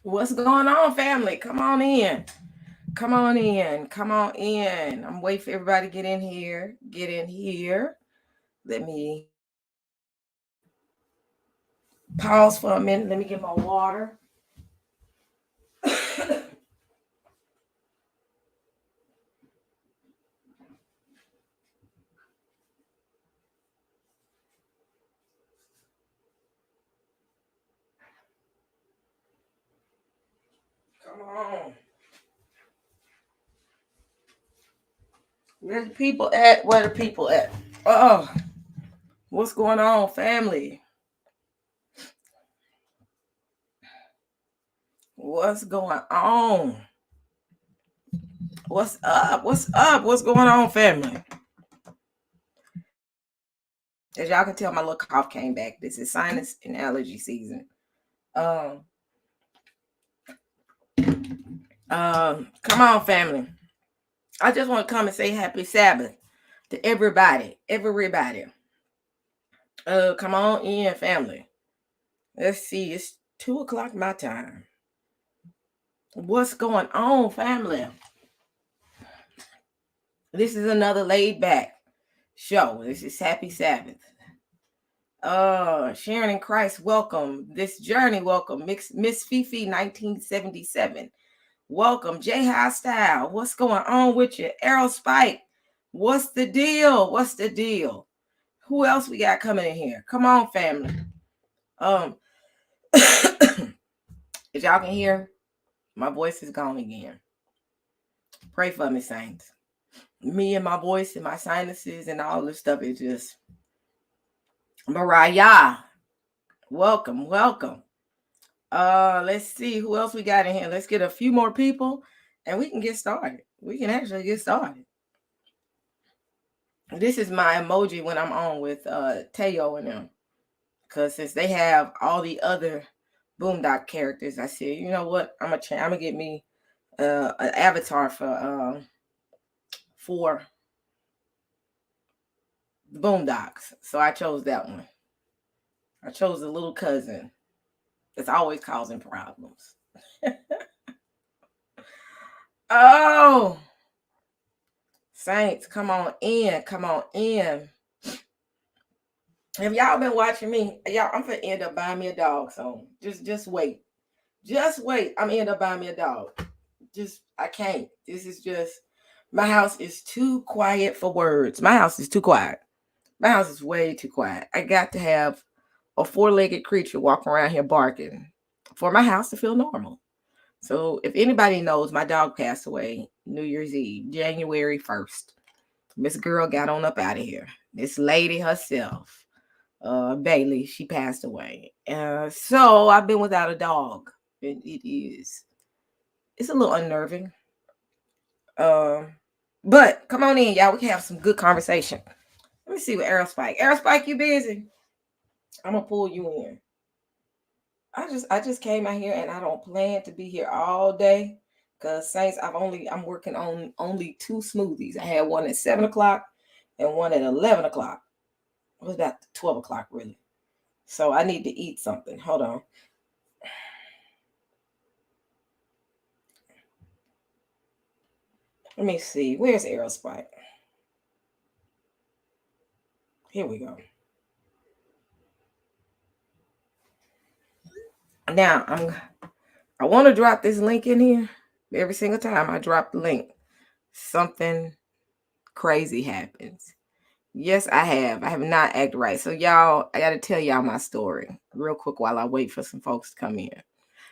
What's going on, family? Come on in. Come on in. Come on in. I'm waiting for everybody to get in here. Get in here. Let me pause for a minute. Let me get my water. Come on. Where the people at? Where the people at? Oh, what's going on, family? What's going on? What's up? What's up? What's going on, family? As y'all can tell, my little cough came back. This is sinus and allergy season. Come on, family. I just want to come and say happy Sabbath to everybody. Everybody. Come on in, family. Let's see. It's 2:00 my time. What's going on, family? This is another laid back show. This is Happy Sabbath. Sharon in Christ, welcome. This journey, welcome. Miss Fifi 1977. Welcome. J High Style. What's going on with you? Arrow Spike. What's the deal? What's the deal? Who else we got coming in here? Come on, family. If y'all can hear, my voice is gone again. Pray for me, saints. Me and my voice and my sinuses and all this stuff is just Mariah. Welcome, welcome. Let's see who else we got in here. Let's get a few more people and we can get started. We can actually get started. This is my emoji when I'm on with Teo and them. Because since they have all the other Boondock characters, I said, you know what? I'm gonna get me an avatar for the Boondocks. So I chose that one. I chose the little cousin that's always causing problems. Oh, saints, come on in. Come on in. Have y'all been watching me? Y'all, I'm gonna end up buying me a dog. So just wait. Just wait. I'm gonna end up buying me a dog. I can't. This is just, my house is too quiet for words. My house is too quiet. My house is way too quiet. I got to have a 4-legged creature walking around here barking for my house to feel normal. So if anybody knows, my dog passed away New Year's Eve, January 1st. Miss Girl got on up out of here. This lady herself, Bailey, she passed away. So I've been without a dog. It's a little unnerving. But come on in, y'all. We can have some good conversation. Let me see what Arrow Spike. Arrow Spike, you busy? I'm gonna pull you in. I just came out here and I don't plan to be here all day because saints, I'm working on only 2 smoothies. I had one at 7:00 and one at 11:00. It was about 12:00 really. So I need to eat something. Hold on. Let me see. Where's Arrow Spike? Here we go. Now I want to drop this link in here. Every single time I drop the link, something crazy happens. Yes, I have. I have not acted right. So y'all, I got to tell y'all my story real quick while I wait for some folks to come in.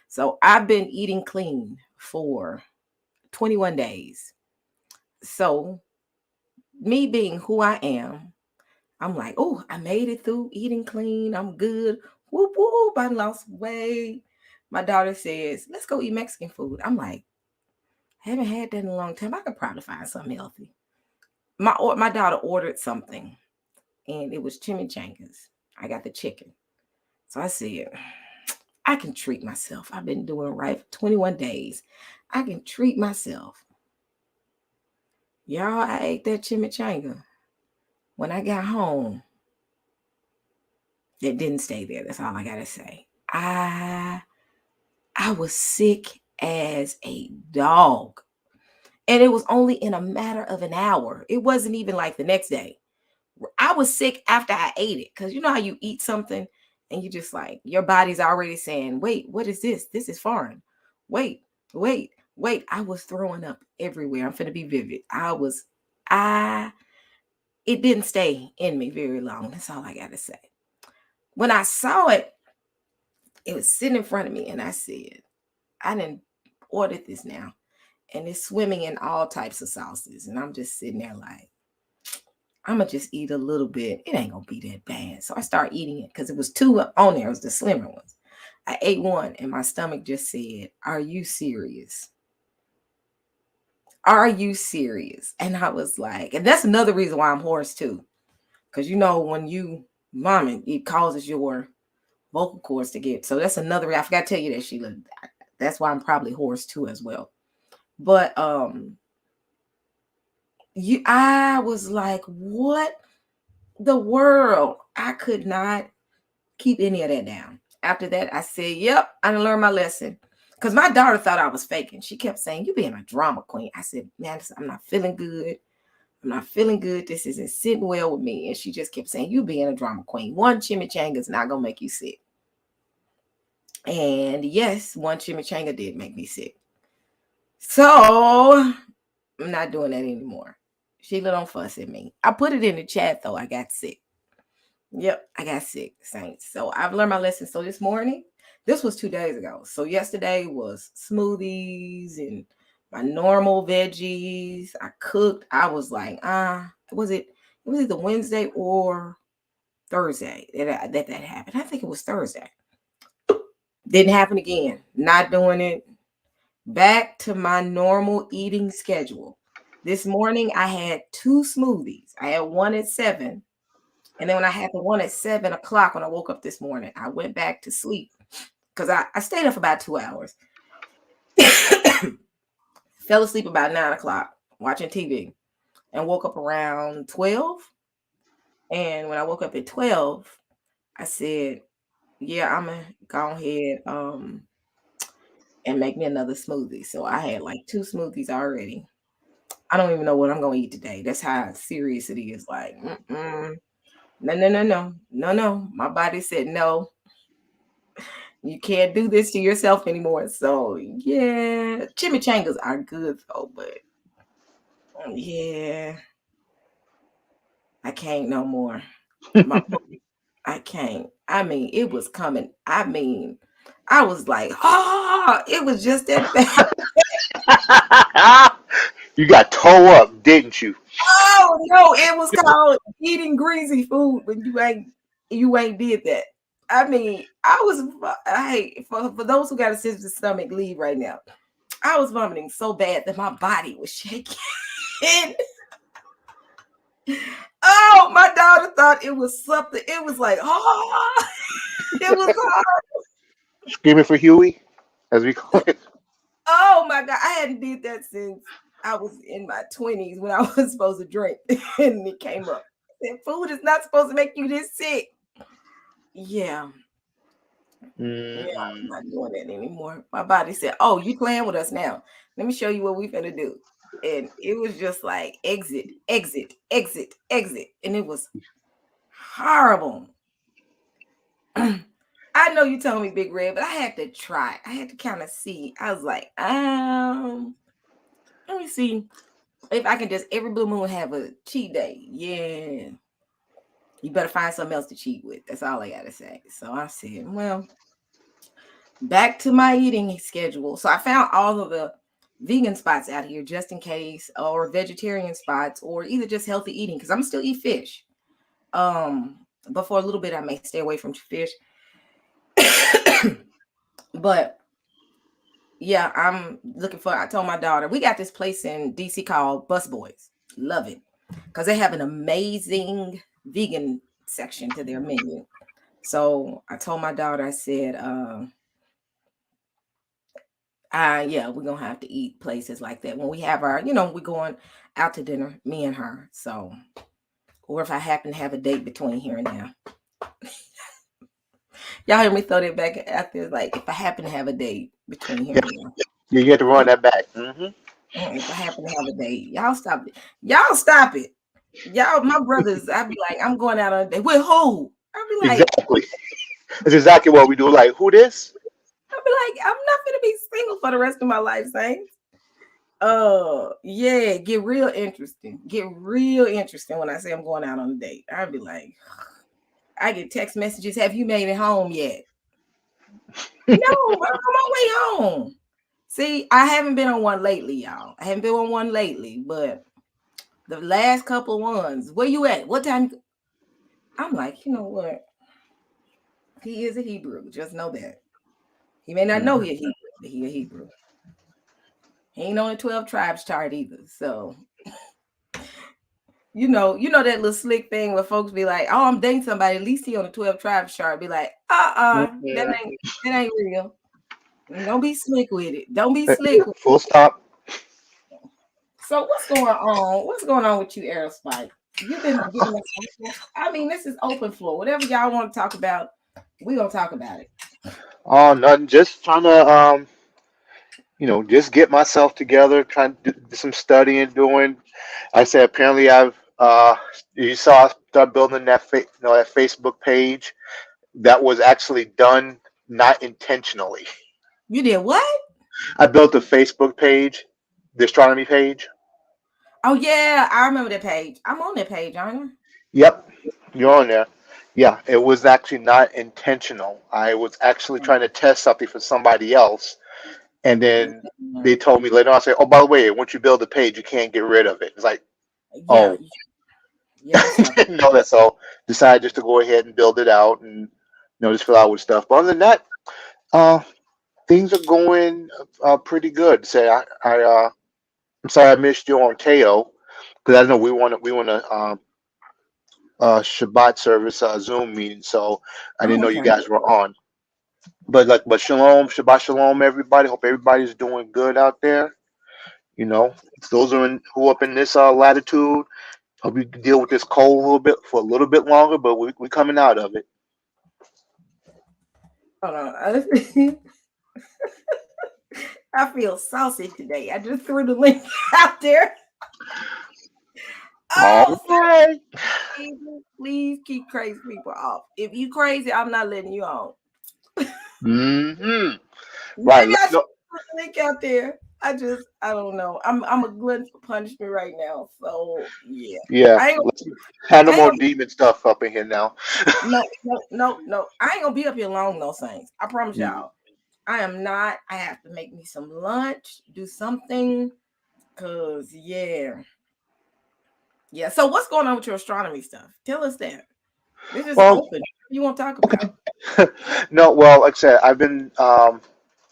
So I've been eating clean for 21 days. So me being who I am, I'm like, oh, I made it through eating clean. I'm good. Whoop, whoop. I lost weight. My daughter says, let's go eat Mexican food. I'm like, I haven't had that in a long time. I could probably find something healthy. My daughter ordered something, and it was chimichangas. I got the chicken. So I said, I can treat myself. I've been doing right for 21 days. I can treat myself. Y'all, I ate that chimichanga. When I got home, it didn't stay there. That's all I gotta say. I was sick as a dog. And it was only in a matter of an hour. It wasn't even like the next day. I was sick after I ate it. Because you know how you eat something and you just like, your body's already saying, wait, what is this? This is foreign. Wait, wait, wait. I was throwing up everywhere. I'm finna be vivid. I, it didn't stay in me very long. That's all I got to say. When I saw it, it was sitting in front of me and I said, I didn't order this now. And it's swimming in all types of sauces. And I'm just sitting there like, I'm gonna just eat a little bit. It ain't gonna be that bad. So I start eating it because it was two on there. It was the slimmer ones. I ate one and my stomach just said, "Are you serious? Are you serious?" And I was like, and that's another reason why I'm hoarse too. Because you know, when you vomit, it causes your vocal cords to get. So that's another. I forgot to tell you that, Sheila. That's why I'm probably hoarse too as well. But I was like, what the world? I could not keep any of that down. After that, I said, yep, I done learned my lesson. Because my daughter thought I was faking. She kept saying, you being a drama queen. I said, man, I'm not feeling good. I'm not feeling good. This isn't sitting well with me. And she just kept saying, you being a drama queen. One chimichanga is not going to make you sick. And yes, one chimichanga did make me sick. So I'm not doing that anymore. Sheila, don't fuss at me. I put it in the chat, though. I got sick. Yep, I got sick, Saints. So I've learned my lesson. So this morning, this was 2 days ago. So yesterday was smoothies and my normal veggies. I cooked. I was like, it was either Wednesday or Thursday that happened. I think it was Thursday. Didn't happen again. Not doing it. Back to my normal eating schedule. This morning I had two smoothies. I had one at 7. And then when I had the one at 7 o'clock when I woke up this morning, I went back to sleep because I stayed up for about 2 hours. Fell asleep about 9 o'clock watching TV and woke up around 12. And when I woke up at 12, I said, yeah, I'm gonna go ahead and make me another smoothie. So I had like 2 smoothies already. I don't even know what I'm gonna eat today. That's how serious it is. Like, no, no, no, no, no, no. My body said no. You can't do this to yourself anymore. So yeah, chimichangas are good though, but yeah, I can't no more. My I can't. I mean, it was coming. I mean, I was like, it was just that bad. You got toe up, didn't you? Oh no, it was called eating greasy food when you ain't did that. I mean, for those who got a sensitive stomach, leave right now. I was vomiting so bad that my body was shaking. Oh, my daughter thought it was something. It was like, it was Screaming for Huey, as we call it. oh my God. I hadn't did that since I was in my 20s when I was supposed to drink. And it came up. And food is not supposed to make you this sick. Yeah. Yeah, I'm Mm-mm. not doing that anymore. My body said, oh, you playing with us now. Let me show you what we finna do. And it was just like exit, exit, exit, exit. And it was horrible. I know you told me Big Red, but I had to try. I had to kind of see. I was like, let me see if I can just every blue moon have a cheat day. Yeah. You better find something else to cheat with. That's all I gotta say. So I said, well, back to my eating schedule. So I found all of the vegan spots out here just in case, or vegetarian spots, or either just healthy eating, because I'm still eat fish. But for a little bit I may stay away from fish. But yeah, I'm looking for. I told my daughter we got this place in DC called Bus Boys. Love it because they have an amazing vegan section to their menu. So I told my daughter, I said, Yeah, we're gonna have to eat places like that when we have our, we're going out to dinner, me and her. So, or if I happen to have a date between here and there, y'all hear me throw that back out there. Like if I happen to have a date between here Yeah, and there, yeah, you have to run that back. if I happen to have a date, y'all stop it. Y'all stop it. Y'all, my brothers, I'd be like, I'm going out on a date with who? I'd be like, Exactly. That's exactly what we do. Like, who this? I'm not gonna be single for the rest of my life, Saints. Yeah, get real interesting. Get real interesting when I say I'm going out on a date. I'd be like, I get text messages. Have you made it home yet? No, I'm on my way home. See, I haven't been on one lately, y'all. I haven't been on one lately, but the last couple ones, where you at? What time? I'm like, you know what? He is a Hebrew. Just know that. He may not know Mhm. he a Hebrew, but he a Hebrew. He ain't on the 12 tribes chart either. So you know that little slick thing where folks be like, "Oh, I'm dating somebody. At least he on the 12 tribes chart." Be like, that Mhm. ain't real. Don't be slick with it. Don't be slick with Full stop. it. So what's going on? What's going on with you, Aerospike? You've been giving us. I mean, this is open floor. Whatever y'all want to talk about, we gonna talk about it. Oh, nothing. Just trying to just get myself together. Trying to do some studying, doing. I said apparently you saw I start building that Facebook page that was actually done not intentionally. You did what? I built a Facebook page, the astronomy page. Oh yeah, I remember that page. I'm on that page, aren't I? Yep, you're on there. Yeah, it was actually not intentional. I was actually trying to test something for somebody else, and then Yeah, they told me later on, say, "Oh, by the way, once you build the page, you can't get rid of it." It's like, yeah, oh, yeah. That's what I thought. no, that's all. Decided just to go ahead and build it out and just fill out with stuff. But other than that, uh, things are going pretty good. Say, I'm sorry I missed you on Teo because I know we want a Shabbat service Zoom meeting, so I didn't Oh, know you okay. guys were on. But shalom, Shabbat shalom, everybody. Hope everybody's doing good out there. You know, those who up in this latitude. Hope you can deal with this cold a little bit for a little bit longer, but we coming out of it. Hold on. I feel saucy today. I just threw the link out there. All Oh, right. please keep crazy people off. If you crazy, I'm not letting you on. Mm-hmm. Right. Maybe I should No, put the link out there. I don't know. I'm a glutton for punishment right now. So yeah. yeah. I ain't Let's have no I ain't more gonna demon stuff up in here now. no. I ain't gonna be up here long, no saints. I promise Mhm. y'all. I am not. I have to make me some lunch, do something. Cause yeah. Yeah. So what's going on with your astronomy stuff? Tell us that. This is Well, open. You want to talk about? no. Well, like I said, I've been.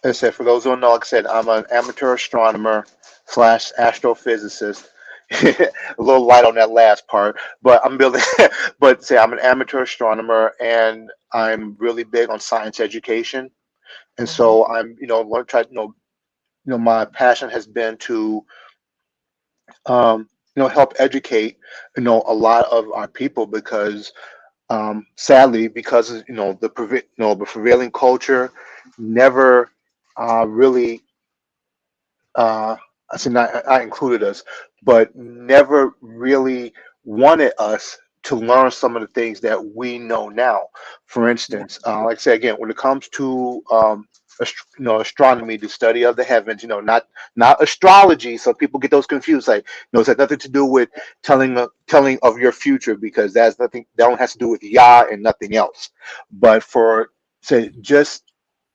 Like I said, for those who don't know, like I said, I'm an amateur astronomer slash astrophysicist. A little light on that last part, but I'm building. But say I'm an amateur astronomer, and I'm really big on science education. And Mm-hmm. so I'm, try, my passion has been to, help educate, a lot of our people because, sadly, because the prevailing culture never really uh, I said not I included us, but never really wanted us to learn some of the things that we know now. For Yeah. instance, like I said again, when it comes to astronomy, the study of the heavens, not astrology, so people get those confused. Like, it's had nothing to do with telling of your future because that's nothing. That one has to do with Yah and nothing else. But for say just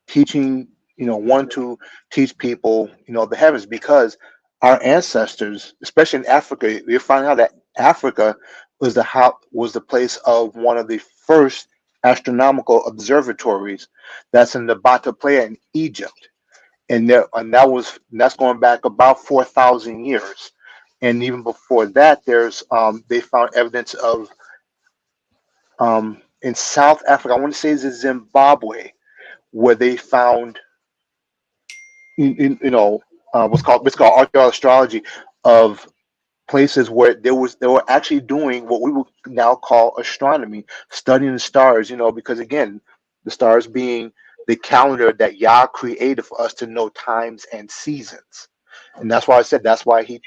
teaching, one to teach people, the heavens because our ancestors, especially in Africa, we find out that Africa was the place of one of the first astronomical observatories. That's in the Bata Playa in Egypt, and that's going back about 4,000 years. And even before that, they found evidence of in South Africa. I want to say it's in Zimbabwe where they found what's called archaeological astrology of places where they were actually doing what we would now call astronomy, studying the stars. Because again, the stars being the calendar that Yah created for us to know times and seasons, and that's why I said that's why he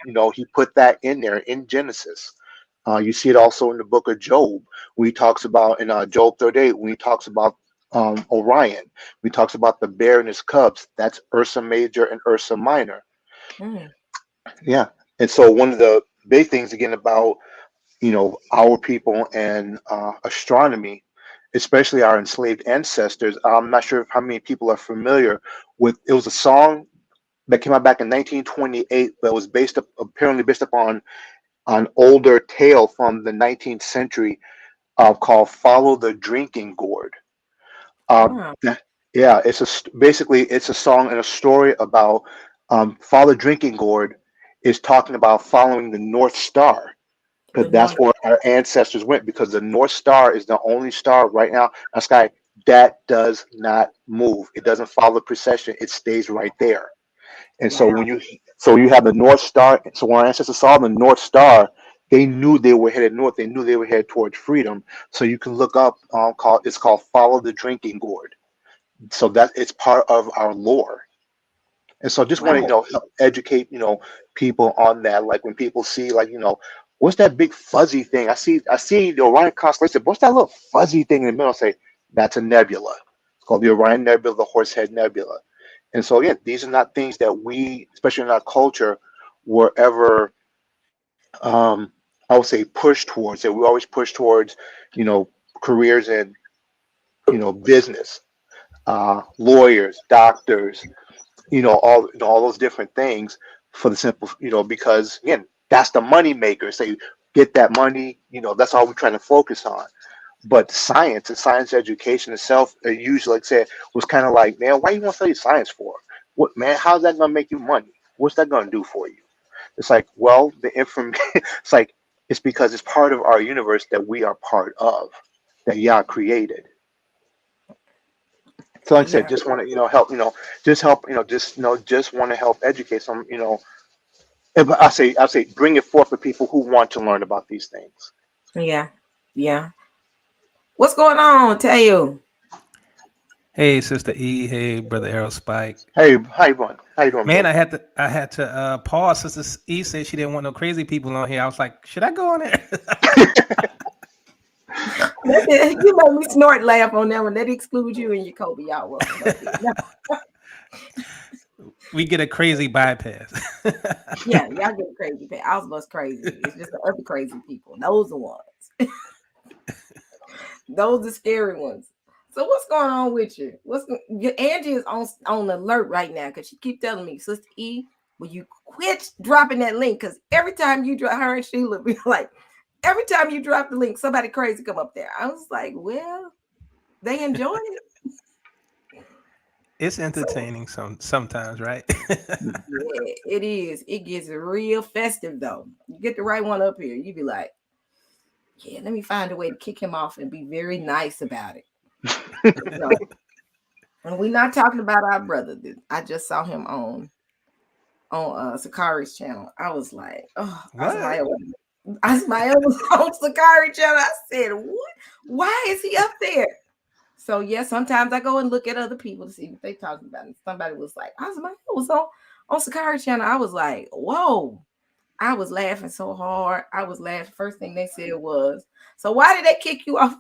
put that in there in Genesis. You see it also in the book of Job, when he talks about in Job 38, when he talks about Orion, when he talks about the bear and his cubs. That's Ursa Major and Ursa Minor. Mm. Yeah. And so one of the big things again about our people and astronomy, especially our enslaved ancestors. I'm not sure how many people are familiar with. It was a song that came out back in 1928 that was apparently based upon an older tale from the 19th century called "Follow the Drinking Gourd." Wow. That, yeah, basically it's a song and a story about "Follow Drinking Gourd" is talking about following the North Star, The because that's North. where our ancestors went, because the North Star is the only star right now in the sky that does not move. It doesn't follow the precession. It stays right there. And so Wow. you have the North Star. So when our ancestors saw the North Star, they knew they were headed north. They knew they were headed towards freedom. So you can look up it's called "Follow the Drinking Gourd." So that it's part of our lore. And so I just want to, Wow. help educate, people on that. Like when people see, like, what's that big fuzzy thing? I see the Orion constellation. What's that little fuzzy thing in the middle? I say, that's a nebula. It's called the Orion Nebula, the Horsehead Nebula. And so, again, these are not things that we, especially in our culture, were ever, I would say, pushed towards. That we always push towards, careers in, business, lawyers, doctors, all those different things, for the simple, because again, that's the money maker. Say, get that money, that's all we're trying to focus on. But science and science education itself, usually, like I said, was kind of like, man, why you want to study science for? What, man, how's that going to make you money? What's that going to do for you? It's like, well, the information, it's like, it's because it's part of our universe that we are part of, that Yah created. So like I said, Yeah. just want to, help, just help, just want to help educate some, and I say bring it forth for people who want to learn about these things. Yeah. Yeah. What's going on, Tayo? Hey, Sister E. Hey, Brother Errol Spike. Hey, how you doing? How you doing, Man, brother? I had to pause. Sister E said she didn't want no crazy people on here. I was like, should I go on there? You made me snort laugh on that one. That excludes you and your Kobe. Y'all welcome up here. No, We get a crazy bypass. yeah, y'all get crazy. I was most crazy. It's just the other crazy people. Those the ones. Those the scary ones. So what's going on with you? Your Angie is on alert right now because she keep telling me, Sister E, will you quit dropping that link? Because every time you drop her and Sheila be like, every time you drop the link, somebody crazy come up there. I was like, well, they enjoy it. It's So entertaining sometimes, right? yeah, it is. It gets real festive though. You get the right one up here, you be like, yeah, let me find a way to kick him off and be very nice about it. So, and we're not talking about our brother. I just saw him on Sakari's channel. I was like, oh, What? Ismael was on Sakari channel. I said, what? Why is he up there? So yeah, sometimes I go and look at other people to see what they talking about. And somebody was like, Ismael was on Sakari channel. I was like, whoa. I was laughing so hard. I was laughing. First thing they said was, so why did they kick you off?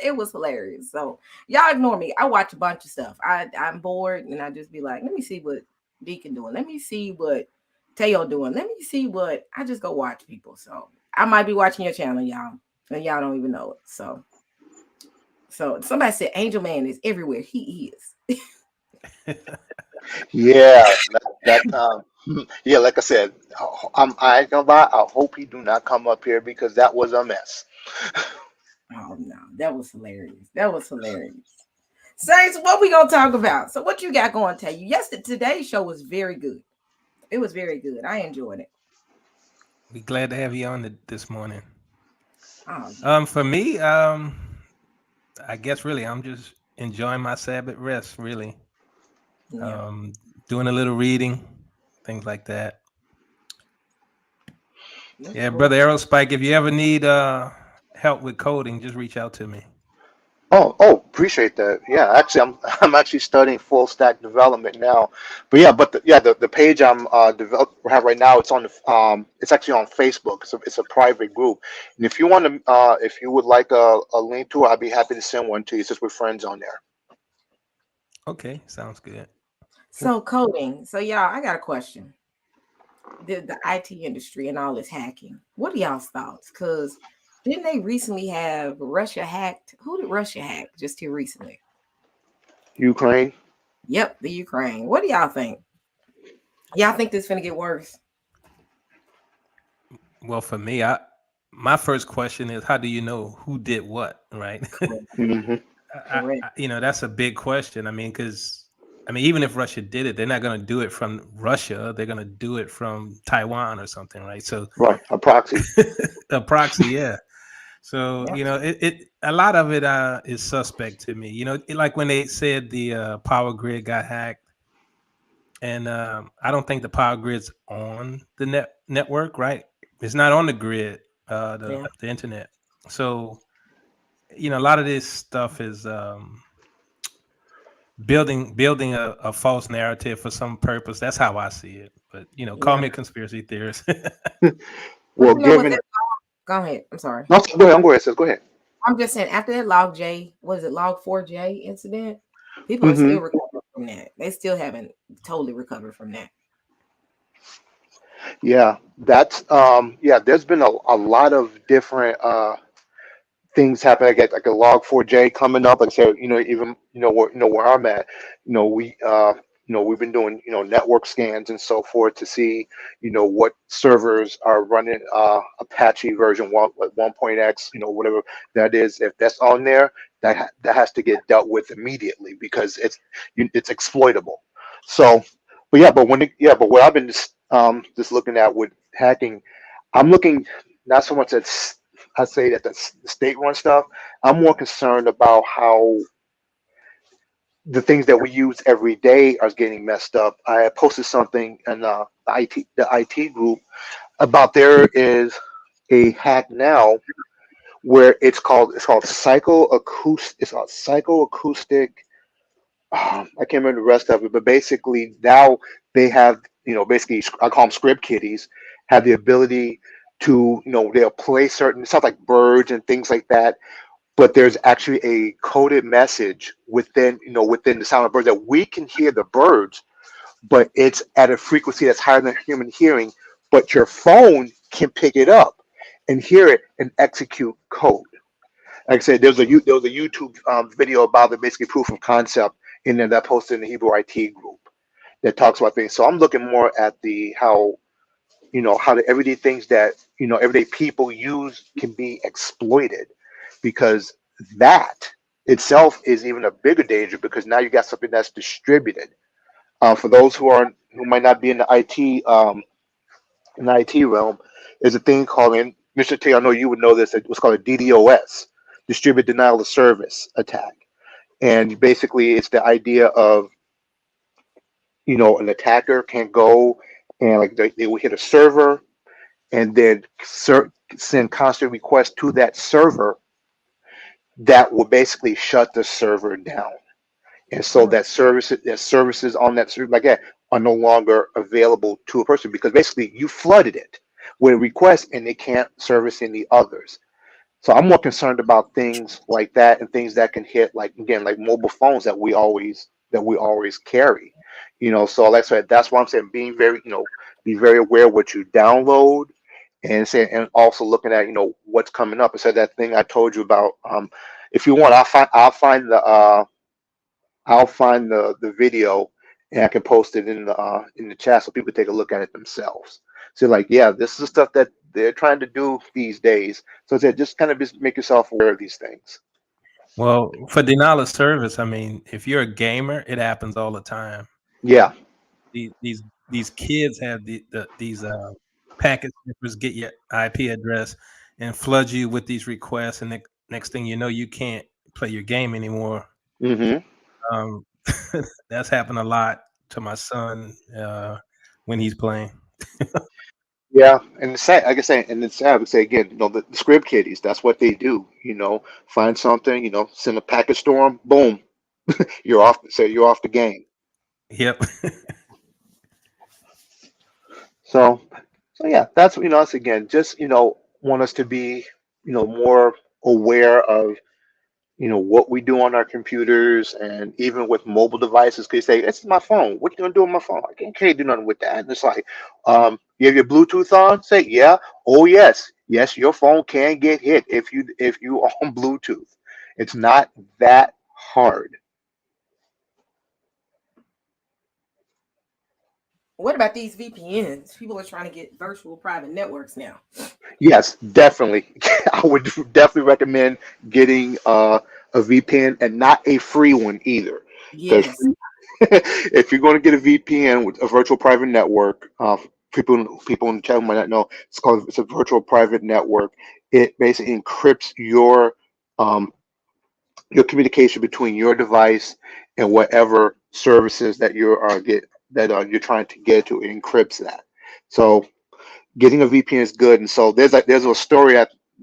It was hilarious. So y'all ignore me. I watch a bunch of stuff. I'm bored and I just be like, let me see what Deacon doing. Let me see what Teo doing. Let me see what I just go watch people. So I might be watching your channel, y'all, and y'all don't even know it. So somebody said Angel Man is everywhere. He is. Yeah, yeah. Like I said, I ain't gonna lie. I hope he do not come up here because that was a mess. Oh no, that was hilarious. That was hilarious. Saints, what we gonna talk about? So what you got going, tell you? Yes, today's show was very good. It was very good. I enjoyed it. We glad to have you on this morning. Oh yeah. For me, I guess really I'm just enjoying my Sabbath rest. Really, Yeah. um, doing a little reading, things like that. That's Yeah, cool. brother Aerospike, if you ever need help with coding, just reach out to me. Appreciate that. Yeah, actually, I'm actually studying full stack development now. But yeah, the page I'm have right now, it's on the it's actually on Facebook. It's a private group, and if you want to if you would like a link to it, I'd be happy to send one to you. Since we're friends on there. Okay, sounds good. So coding. So y'all, I got a question. The IT industry and all this hacking. What are y'all's thoughts? Because didn't they recently have Russia hacked? Who did Russia hack just here recently? Ukraine. Yep, the Ukraine. What do y'all think? Y'all think this finna get worse? Well, for me, my first question is, how do you know who did what, right? Hmm. Correct. That's a big question. I mean, because even if Russia did it, they're not going to do it from Russia. They're going to do it from Taiwan or something, right? So Right, a proxy. a proxy, yeah. So Yep. it a lot of it is suspect to me. Like when they said the power grid got hacked, and I don't think the power grid's on the network, right? It's not on the grid, Yeah. the internet. So a lot of this stuff is building a false narrative for some purpose. That's how I see it. But call Yeah. me a conspiracy theorist. But Well, you know what? given Go ahead. I'm sorry. no, go ahead. I'm going. Sis, go ahead. I'm just saying after that log J, what is it, log 4J incident? People are Hmm. still recovering from that. They still haven't totally recovered from that. Yeah, that's yeah. There's been a lot of different things happen. I get like a log4j coming up. Like I said, even where I'm at, we we've been doing network scans and so forth to see what servers are running Apache version 1 like 1.x, whatever that is. If that's on there, that has to get dealt with immediately because it's exploitable. So, but yeah, but what I've been just looking at with hacking, I'm looking not so much at I say that the state run stuff. I'm more concerned about how the things that we use every day are getting messed up. I had posted something in the IT group about there is a hack now where it's called psychoacoustic. I can't remember the rest of it, but basically now they have basically I call them script kiddies have the ability to they'll play certain stuff like birds and things like that, but there's actually a coded message within the sound of birds that we can hear the birds, but it's at a frequency that's higher than human hearing, but your phone can pick it up and hear it and execute code. Like I said, there was a YouTube video about the basically proof of concept in there that I posted in the Hebrew IT group that talks about things. So I'm looking more at the how the everyday things that everyday people use can be exploited, because that itself is even a bigger danger because now you got something that's distributed. For those who might not be in the IT realm, is a thing called, and Mr. T, I know you would know this. It was called a DDoS, distributed denial of service attack, and basically it's the idea of an attacker can go and like they will hit a server and then send constant requests to that server that will basically shut the server down. And so Hmm. that services on that server like that are no longer available to a person because basically you flooded it with requests and they can't service any others. So I'm more concerned about things like that and things that can hit like again like mobile phones that we always carry. So like I said, that's why I'm saying be very aware what you download and also looking at what's coming up. I said that thing I told you about. If you want, I'll find the video and I can post it in the chat so people take a look at it themselves. So like, yeah, this is the stuff that they're trying to do these days. So I said, just kind of just make yourself aware of these things. Well, for denial of service, if you're a gamer, it happens all the time. Yeah. These kids have these packet sniffers get your IP address and flood you with these requests, and next thing you know, you can't play your game anymore. Hmm. Um, that's happened a lot. to my son when he's playing. Yeah, and it's sad, like I say, and it's sad. I would say again, the script kiddies. That's what they do. Find something, send a packet storm, boom, you're off. Say you're off the game. Yep. So, so yeah, that's again, just want us to be more aware of what we do on our computers and even with mobile devices. Because say, this is my phone. What you gonna do on my phone? I can't do nothing with that. And it's like, you have your Bluetooth on. Say, yeah. Oh yes, yes. Your phone can get hit if you on Bluetooth. It's not that hard. What about these VPNs? People are trying to get virtual private networks now. Yes, definitely. I would definitely recommend getting a VPN and not a free one either. Because Yes. if you're going to get a VPN with a virtual private network, people in the chat might not know, it's a virtual private network. It basically encrypts your communication between your device and whatever services that you're trying to get to. It encrypts that. So getting a VPN is good. And so there's a story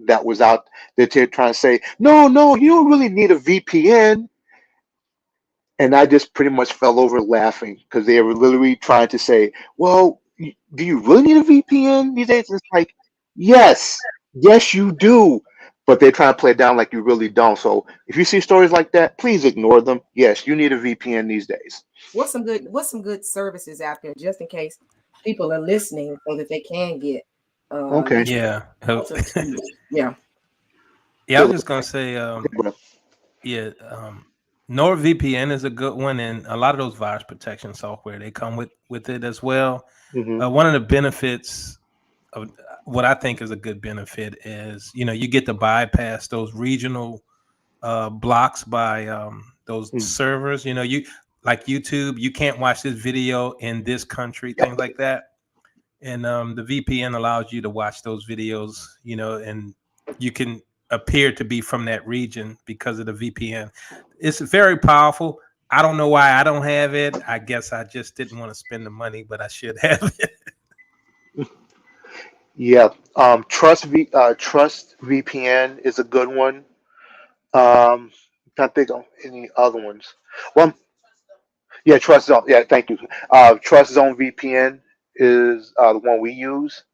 that was out there trying to say, no, you don't really need a VPN. And I just pretty much fell over laughing because they were literally trying to say, well, do you really need a VPN these days? And it's like, yes, yes, you do. But they're trying to play it down like you really don't. So if you see stories like that, please ignore them. Yes, you need a VPN these days. What's some good services out there just in case people are listening so that they can get Okay. listen Yeah. to the speech. Yeah. Yeah, I was just gonna say, Okay, yeah, NordVPN is a good one, and a lot of those virus protection software they come with it as well. hmm One of the benefits of what I think is a good benefit is you get to bypass those regional blocks by those servers. You like YouTube, you can't watch this video in this country, things like that. And the VPN allows you to watch those videos, and you can appear to be from that region because of the VPN. It's very powerful. I don't know why I don't have it. I guess I just didn't want to spend the money, but I should have it. Yeah. Trust VPN is a good one. Can't think of any other ones. Well, yeah, Trust Zone. Yeah, thank you. Trust Zone VPN is the one we use,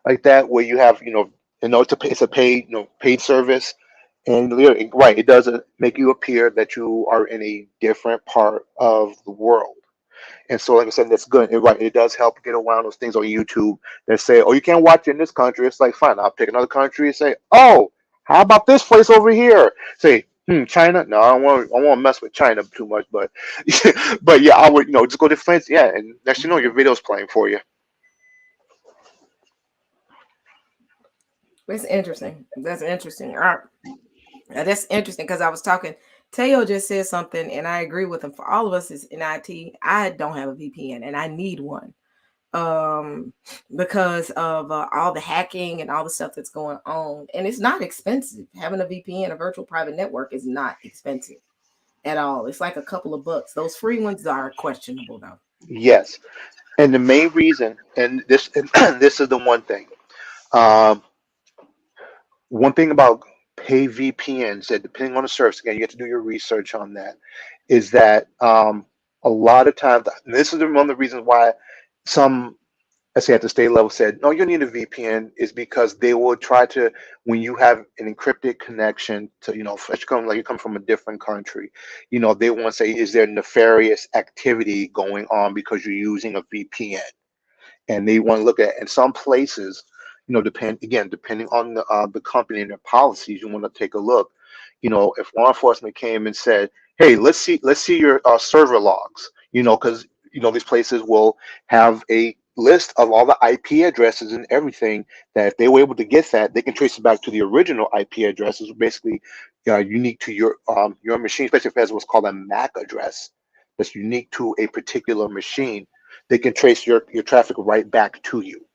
like that, where you have, it's a paid, paid service, and right, it does make you appear that you are in a different part of the world. And so, like I said, that's good. And right, it does help get around those things on YouTube that say, "Oh, you can't watch it in this country." It's like, fine, I'll pick another country and say, "Oh, how about this place over here?" Say, China? No, I don't want to mess with China too much, but, but yeah, I would, just go to France. Yeah, and next you know, your video's playing for you. It's interesting. That's interesting. All right. Now, that's interesting because I was talking. Teo just said something, and I agree with him. For all of us is in IT, I don't have a VPN, and I need one um because of all the hacking and all the stuff that's going on, and it's not expensive. Having a VPN, a virtual private network, is not expensive at all. It's like a couple of bucks. Those free ones are questionable though. Yes, and the main reason, and this is the one thing. Um, One thing about pay VPNs, that depending on the service, again, you have to do your research on that, is that a lot of times, and this is one of the reasons why some, let's say at the state level, said, no, you need a VPN, is because they will try to, when you have an encrypted connection to, like you come from a different country, they want to say, is there nefarious activity going on because you're using a VPN? And they want to look at in some places, depending on the company and their policies, you want to take a look. If law enforcement came and said, hey, let's see your server logs, because these places will have a list of all the IP addresses and everything, that if they were able to get that, they can trace it back to the original IP addresses, basically unique to your machine, especially if it has what's called a MAC address that's unique to a particular machine. They can trace your traffic right back to you.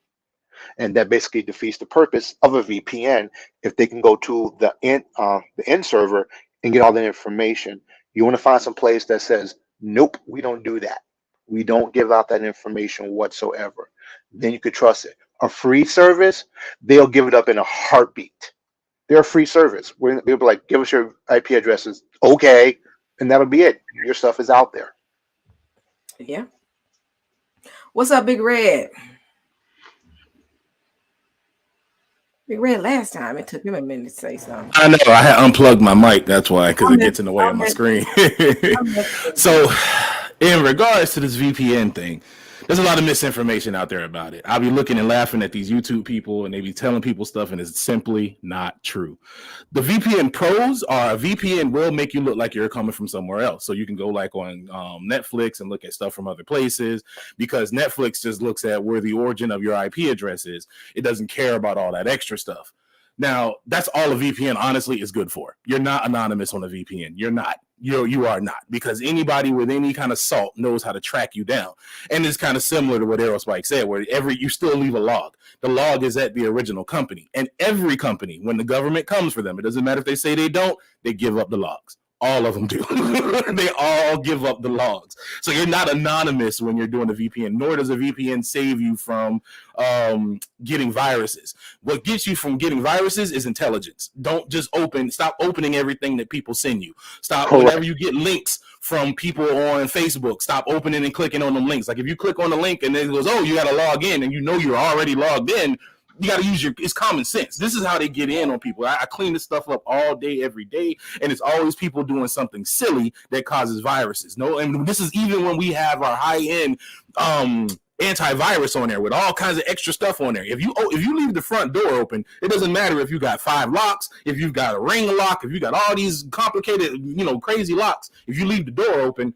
And that basically defeats the purpose of a VPN if they can go to the end server and get all the information. You want to find some place that says, nope, we don't do that. We don't give out that information whatsoever. Then you could trust it. A free service, they'll give it up in a heartbeat. They're a free service. They'll be like, give us your IP addresses. Okay. And that'll be it. Your stuff is out there. Yeah. What's up, Big Red? Big Red, last time it took him a minute to say something. I know. I had unplugged my mic. That's why, because it gets in the way of my screen. So, in regards to this VPN thing, there's a lot of misinformation out there about it. I'll be looking and laughing at these YouTube people, and they be telling people stuff, and it's simply not true. The VPN pros are a VPN will make you look like you're coming from somewhere else. So you can go like on Netflix and look at stuff from other places, because Netflix just looks at where the origin of your IP address is. It doesn't care about all that extra stuff. Now, that's all a VPN honestly is good for. You're not anonymous on a VPN. You're not. You are not, because anybody with any kind of salt knows how to track you down. And it's kind of similar to what Aerospike said, where you still leave a log. The log is at the original company. And every company, when the government comes for them, it doesn't matter if they say they don't, they give up the logs. All of them do. They all give up the logs. So you're not anonymous when you're doing a VPN, nor does a VPN save you from getting viruses. What gets you from getting viruses is intelligence. Don't just stop opening everything that people send you. Stop whenever you get links from people on Facebook, stop opening and clicking on them links. Like if you click on the link and then it goes, oh, you got to log in, and you know you're already logged in, you got to use it's common sense. This is how they get in on people. I clean this stuff up all day, every day, and it's always people doing something silly that causes viruses. No, and this is even when we have our high-end antivirus on there with all kinds of extra stuff on there. If you leave the front door open, it doesn't matter if you got 5 locks, if you've got a ring lock, if you got all these complicated, crazy locks. If you leave the door open,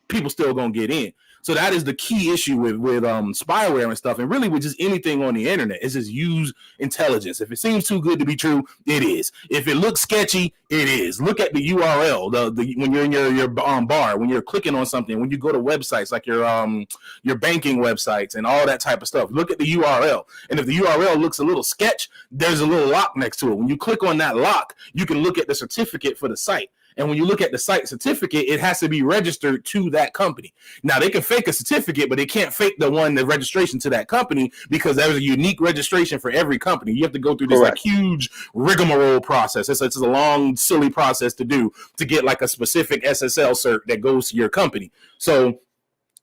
people still gonna get in. So that is the key issue with spyware and stuff, and really with just anything on the internet is just use intelligence. If it seems too good to be true, it is. If it looks sketchy, it is. Look at the URL. The when you're in your bar, when you're clicking on something, when you go to websites like your banking websites and all that type of stuff, look at the URL. And if the URL looks a little sketch, there's a little lock next to it. When you click on that lock, you can look at the certificate for the site. And when you look at the site certificate, it has to be registered to that company. Now, they can fake a certificate, but they can't fake the registration to that company, because there's a unique registration for every company. You have to go through this huge rigmarole process. It's a long, silly process to do to get like a specific SSL cert that goes to your company. So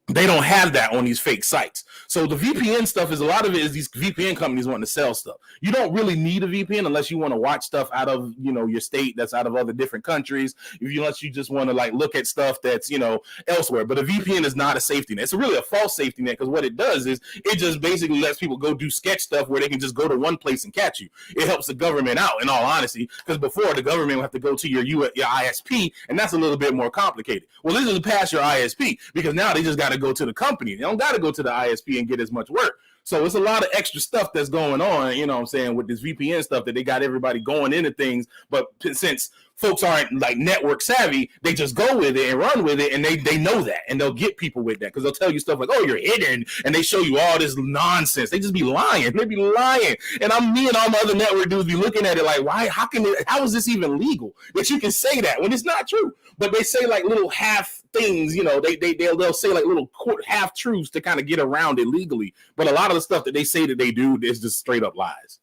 they don't have that on these fake sites. So the VPN stuff is, a lot of it is these VPN companies wanting to sell stuff. You don't really need a VPN unless you want to watch stuff out of, your state that's out of other different countries. Unless you just want to like look at stuff that's, elsewhere. But a VPN is not a safety net. It's really a false safety net, because what it does is it just basically lets people go do sketch stuff where they can just go to one place and catch you. It helps the government out, in all honesty, because before the government would have to go to your ISP, and that's a little bit more complicated. Well, this is past your ISP, because now they just got to go to the company. They don't got to go to the ISP and get as much work. So it's a lot of extra stuff that's going on, with this VPN stuff, that they got everybody going into things. But since folks aren't like network savvy, they just go with it and run with it, and they know that, and they'll get people with that, because they'll tell you stuff like, oh, you're hidden, and they show you all this nonsense. They just be lying. They be lying. And me and all my other network dudes be looking at it like, why? How is this even legal that you can say that when it's not true? But they say like little half things, they'll say like little half truths to kind of get around it legally. But a lot of the stuff that they say that they do is just straight up lies.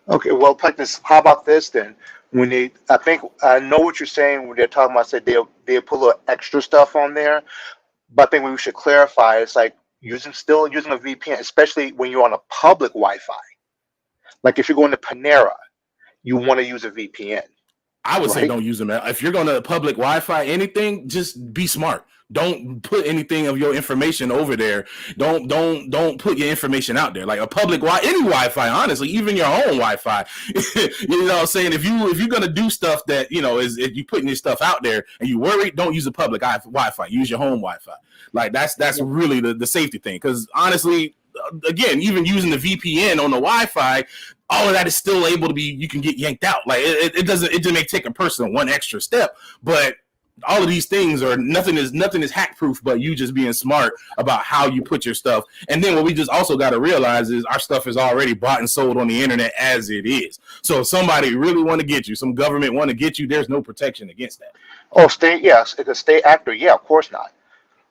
Okay, well, how about this then? When I know what you're saying when they're talking about, say they'll put a little extra stuff on there, but I think we should clarify, it's like still using a VPN, especially when you're on a public Wi-Fi. Like if you're going to Panera, you want to use a VPN. I would say don't use them. If you're going to public Wi-Fi, anything, just be smart. Don't put anything of your information over there. Don't put your information out there. Like a public any Wi-Fi, honestly, even your own Wi-Fi. You know what I'm saying? If you're gonna do stuff that is, if you putting your stuff out there and you worried, don't use a public Wi-Fi. Use your home Wi-Fi. Like that's really the safety thing. Because honestly, again, even using the VPN on the Wi-Fi, all of that is still able to be. You can get yanked out. Like it doesn't. It just may take a person one extra step, but all of these things are nothing is hack proof, but you just being smart about how you put your stuff. And then what we just also got to realize is our stuff is already bought and sold on the internet as it is. So if somebody really want to get you, some government want to get you, there's no protection against that. Oh, state actor, yeah, of course not.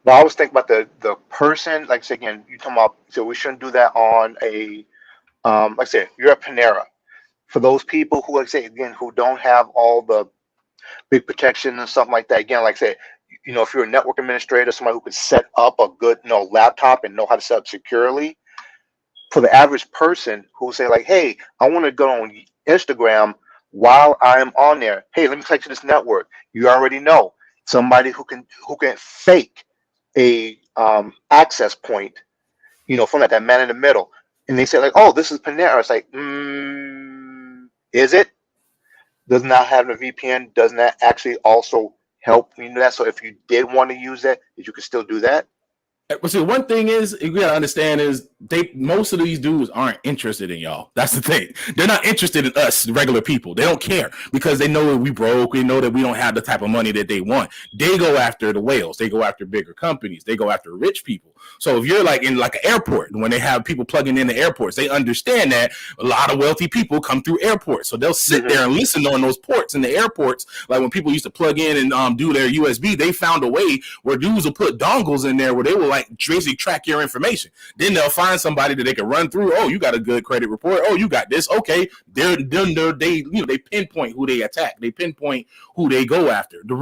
But I always think about the person. Like I say again, you talking about. So we shouldn't do that on a like I said, you're at Panera. For those people who, like I say again, who don't have all the big protection and stuff like that. Again, like I said, if you're a network administrator, somebody who can set up a good, laptop and know how to set up securely. For the average person who say like, hey, I want to go on Instagram while I'm on there. Hey, let me connect to this network. You already know somebody who can fake a access point, from that man in the middle. And they say like, oh, this is Panera. It's like, is it? Does not have a VPN, does not actually also help that. So if you did want to use that, you could still do that. But see, one thing is you gotta understand is most of these dudes aren't interested in y'all. That's the thing. They're not interested in us, regular people. They don't care because they know that we broke. They know that we don't have the type of money that they want. They go after the whales. They go after bigger companies. They go after rich people. So if you're like in like an airport, when they have people plugging in the airports, they understand that a lot of wealthy people come through airports. So they'll sit there and listen on those ports in the airports. Like when people used to plug in and do their USB, they found a way where dudes will put dongles in there where they will like basically track your information. Then they'll find somebody that they can run through. Oh, you got a good credit report. Oh, you got this. Okay, they pinpoint who they attack. They pinpoint who they go after. The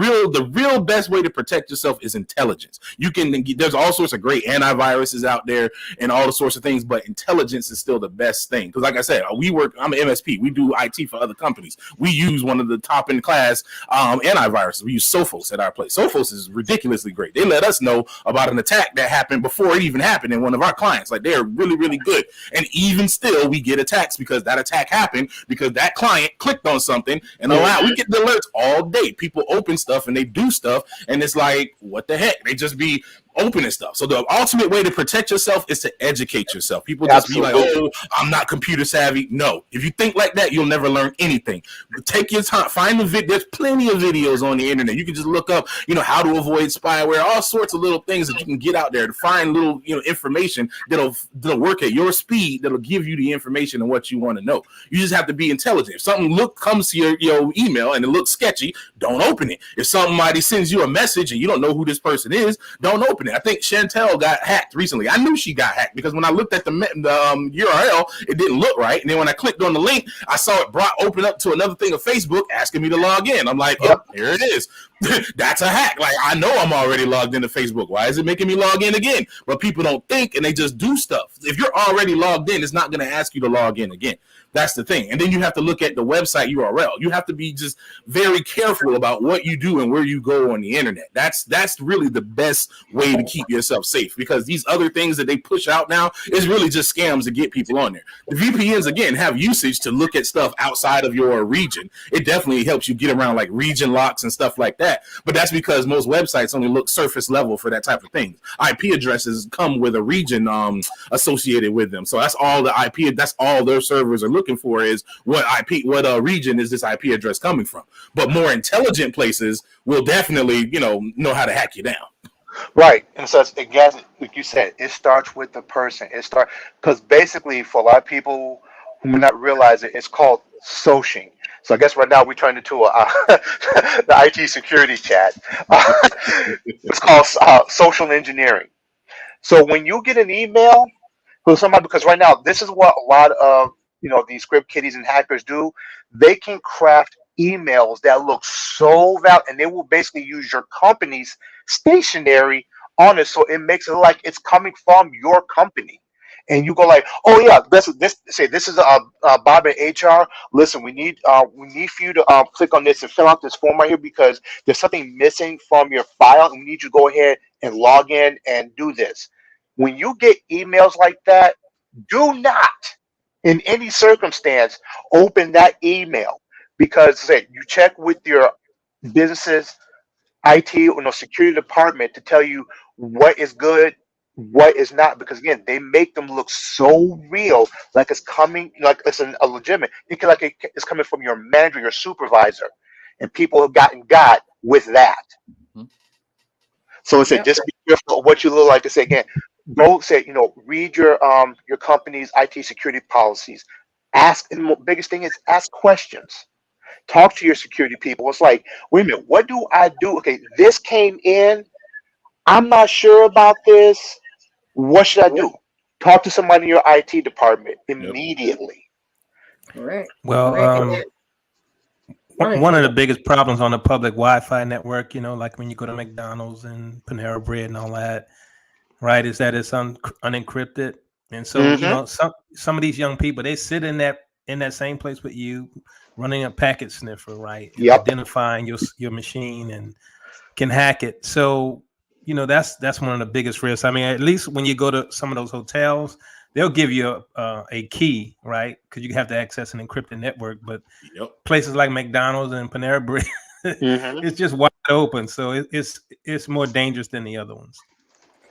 real best way to protect yourself is intelligence. There's all sorts of great antiviruses out there and all the sorts of things, but intelligence is still the best thing. Because like I said, I'm an MSP. We do IT for other companies. We use one of the top in class antiviruses. We use Sophos at our place. Sophos is ridiculously great. They let us know about an attack that happened before it even happened in one of our clients. Like they're really, really good. And even still, we get attacks because that attack happened because that client clicked on something and we get the alerts all day. People open stuff and they do stuff and it's like, what the heck? They just be opening stuff. So the ultimate way to protect yourself is to educate yourself. People just be like, oh, I'm not computer savvy. No, if you think like that, you'll never learn anything. Take your time, find the video. There's plenty of videos on the internet. You can just look up, how to avoid spyware, all sorts of little things that you can get out there to find little, information that'll work at your speed, that'll give you the information and what you want to know. You just have to be intelligent. If something comes to your email and it looks sketchy, don't open it. If somebody sends you a message and you don't know who this person is, don't open it. I think Chantel got hacked recently. I knew she got hacked because when I looked at the URL, it didn't look right. And then when I clicked on the link, I saw it open up to another thing of Facebook asking me to log in. I'm like, oh, here it is. That's a hack. Like, I know I'm already logged into Facebook. Why is it making me log in again? But people don't think and they just do stuff. If you're already logged in, it's not going to ask you to log in again. That's the thing. And then you have to look at the website URL. You have to be just very careful about what you do and where you go on the internet. That's really the best way to keep yourself safe because these other things that they push out now is really just scams to get people on there. The VPNs, again, have usage to look at stuff outside of your region. It definitely helps you get around like region locks and stuff like that. But that's because most websites only look surface level for that type of thing. IP addresses come with a region associated with them. So that's all the IP, that's all their servers are looking for is what region is this IP address coming from. But more intelligent places will definitely, know how to hack you down. Right. And so again, like you said, it starts with the person. Because basically for a lot of people who may not realize it, it's called socing. So I guess right now we're turning into the IT security chat. It's called social engineering. So when you get an email from somebody, because right now this is what a lot of these script kiddies and hackers do. They can craft emails that look so valid, and they will basically use your company's stationery on it, so it makes it look like it's coming from your company. And you go like, oh yeah, this is Bob at HR. Listen, we need for you to click on this and fill out this form right here because there's something missing from your file, and we need you to go ahead and log in and do this. When you get emails like that, do not, in any circumstance, open that email because you check with your business's IT or security department to tell you what is good, what is not, because again, they make them look so real, like it's coming, like it's a legitimate. You can it's coming from your manager, your supervisor, and people have got with that. Mm-hmm. So it said, just be careful of what you look like. To say again, go say, read your company's IT security policies. Ask, and the biggest thing is ask questions. Talk to your security people. It's like, wait a minute, what do I do? Okay, this came in. I'm not sure about this. What should I do? Talk to somebody in your IT department Yep. immediately. Correct. Well, Correct. And go ahead, one of the Caleb. biggest problems on the public Wi-Fi network, like when you go to McDonald's and Panera Bread and all that, right, is that it's unencrypted. And so, Hmm. some of these young people, they sit in that same place with you, running a packet sniffer, right, and Yep. identifying your machine and can hack it. So, that's one of the biggest risks. I mean, at least when you go to some of those hotels, they'll give you a key, right, because you have to access an encrypted network. But Yep. places like McDonald's and Panera Bread, Hmm. it's just wide open. So it's more dangerous than the other ones.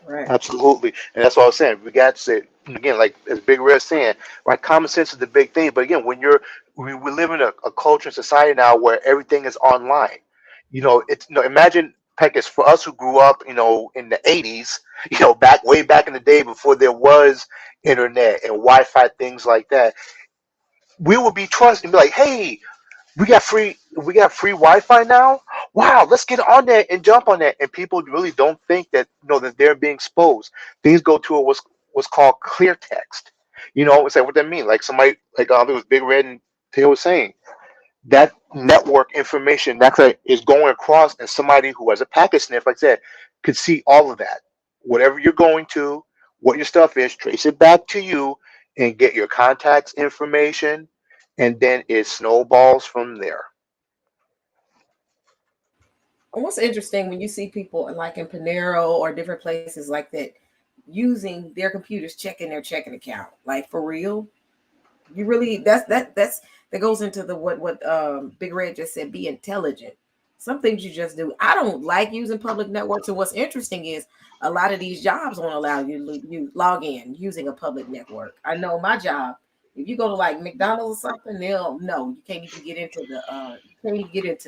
Correct. Absolutely. And that's what I was saying. We got to say, again, like as Big Red saying, right, common sense is the big thing. But again, we live in a culture and society now where everything is online. It's, imagine, Peckus, for us who grew up, in the 80s, way back in the day before there was internet and Wi-Fi, things like that, we would be trusting, be like, hey, we got free Wi-Fi now. Wow, let's get on that and jump on that. And people really don't think that that they're being exposed. Things go to what's called clear text. It's like what that mean. Like somebody like it was Big Red and Taylor was saying that network information that's like is going across, and somebody who has a packet sniff, like I said, could see all of that. Whatever you're going to, what your stuff is, trace it back to you and get your contacts information, and then it snowballs from there. And what's interesting when you see people like in Panero or different places like that using their computers, checking their checking account, like for real. You really that goes into the what Big Red just said. Be intelligent. Some things you just do. I don't like using public networks. And what's interesting is a lot of these jobs won't allow you log in using a public network. I know my job. If you go to like McDonald's or something, they'll no, you can't even get into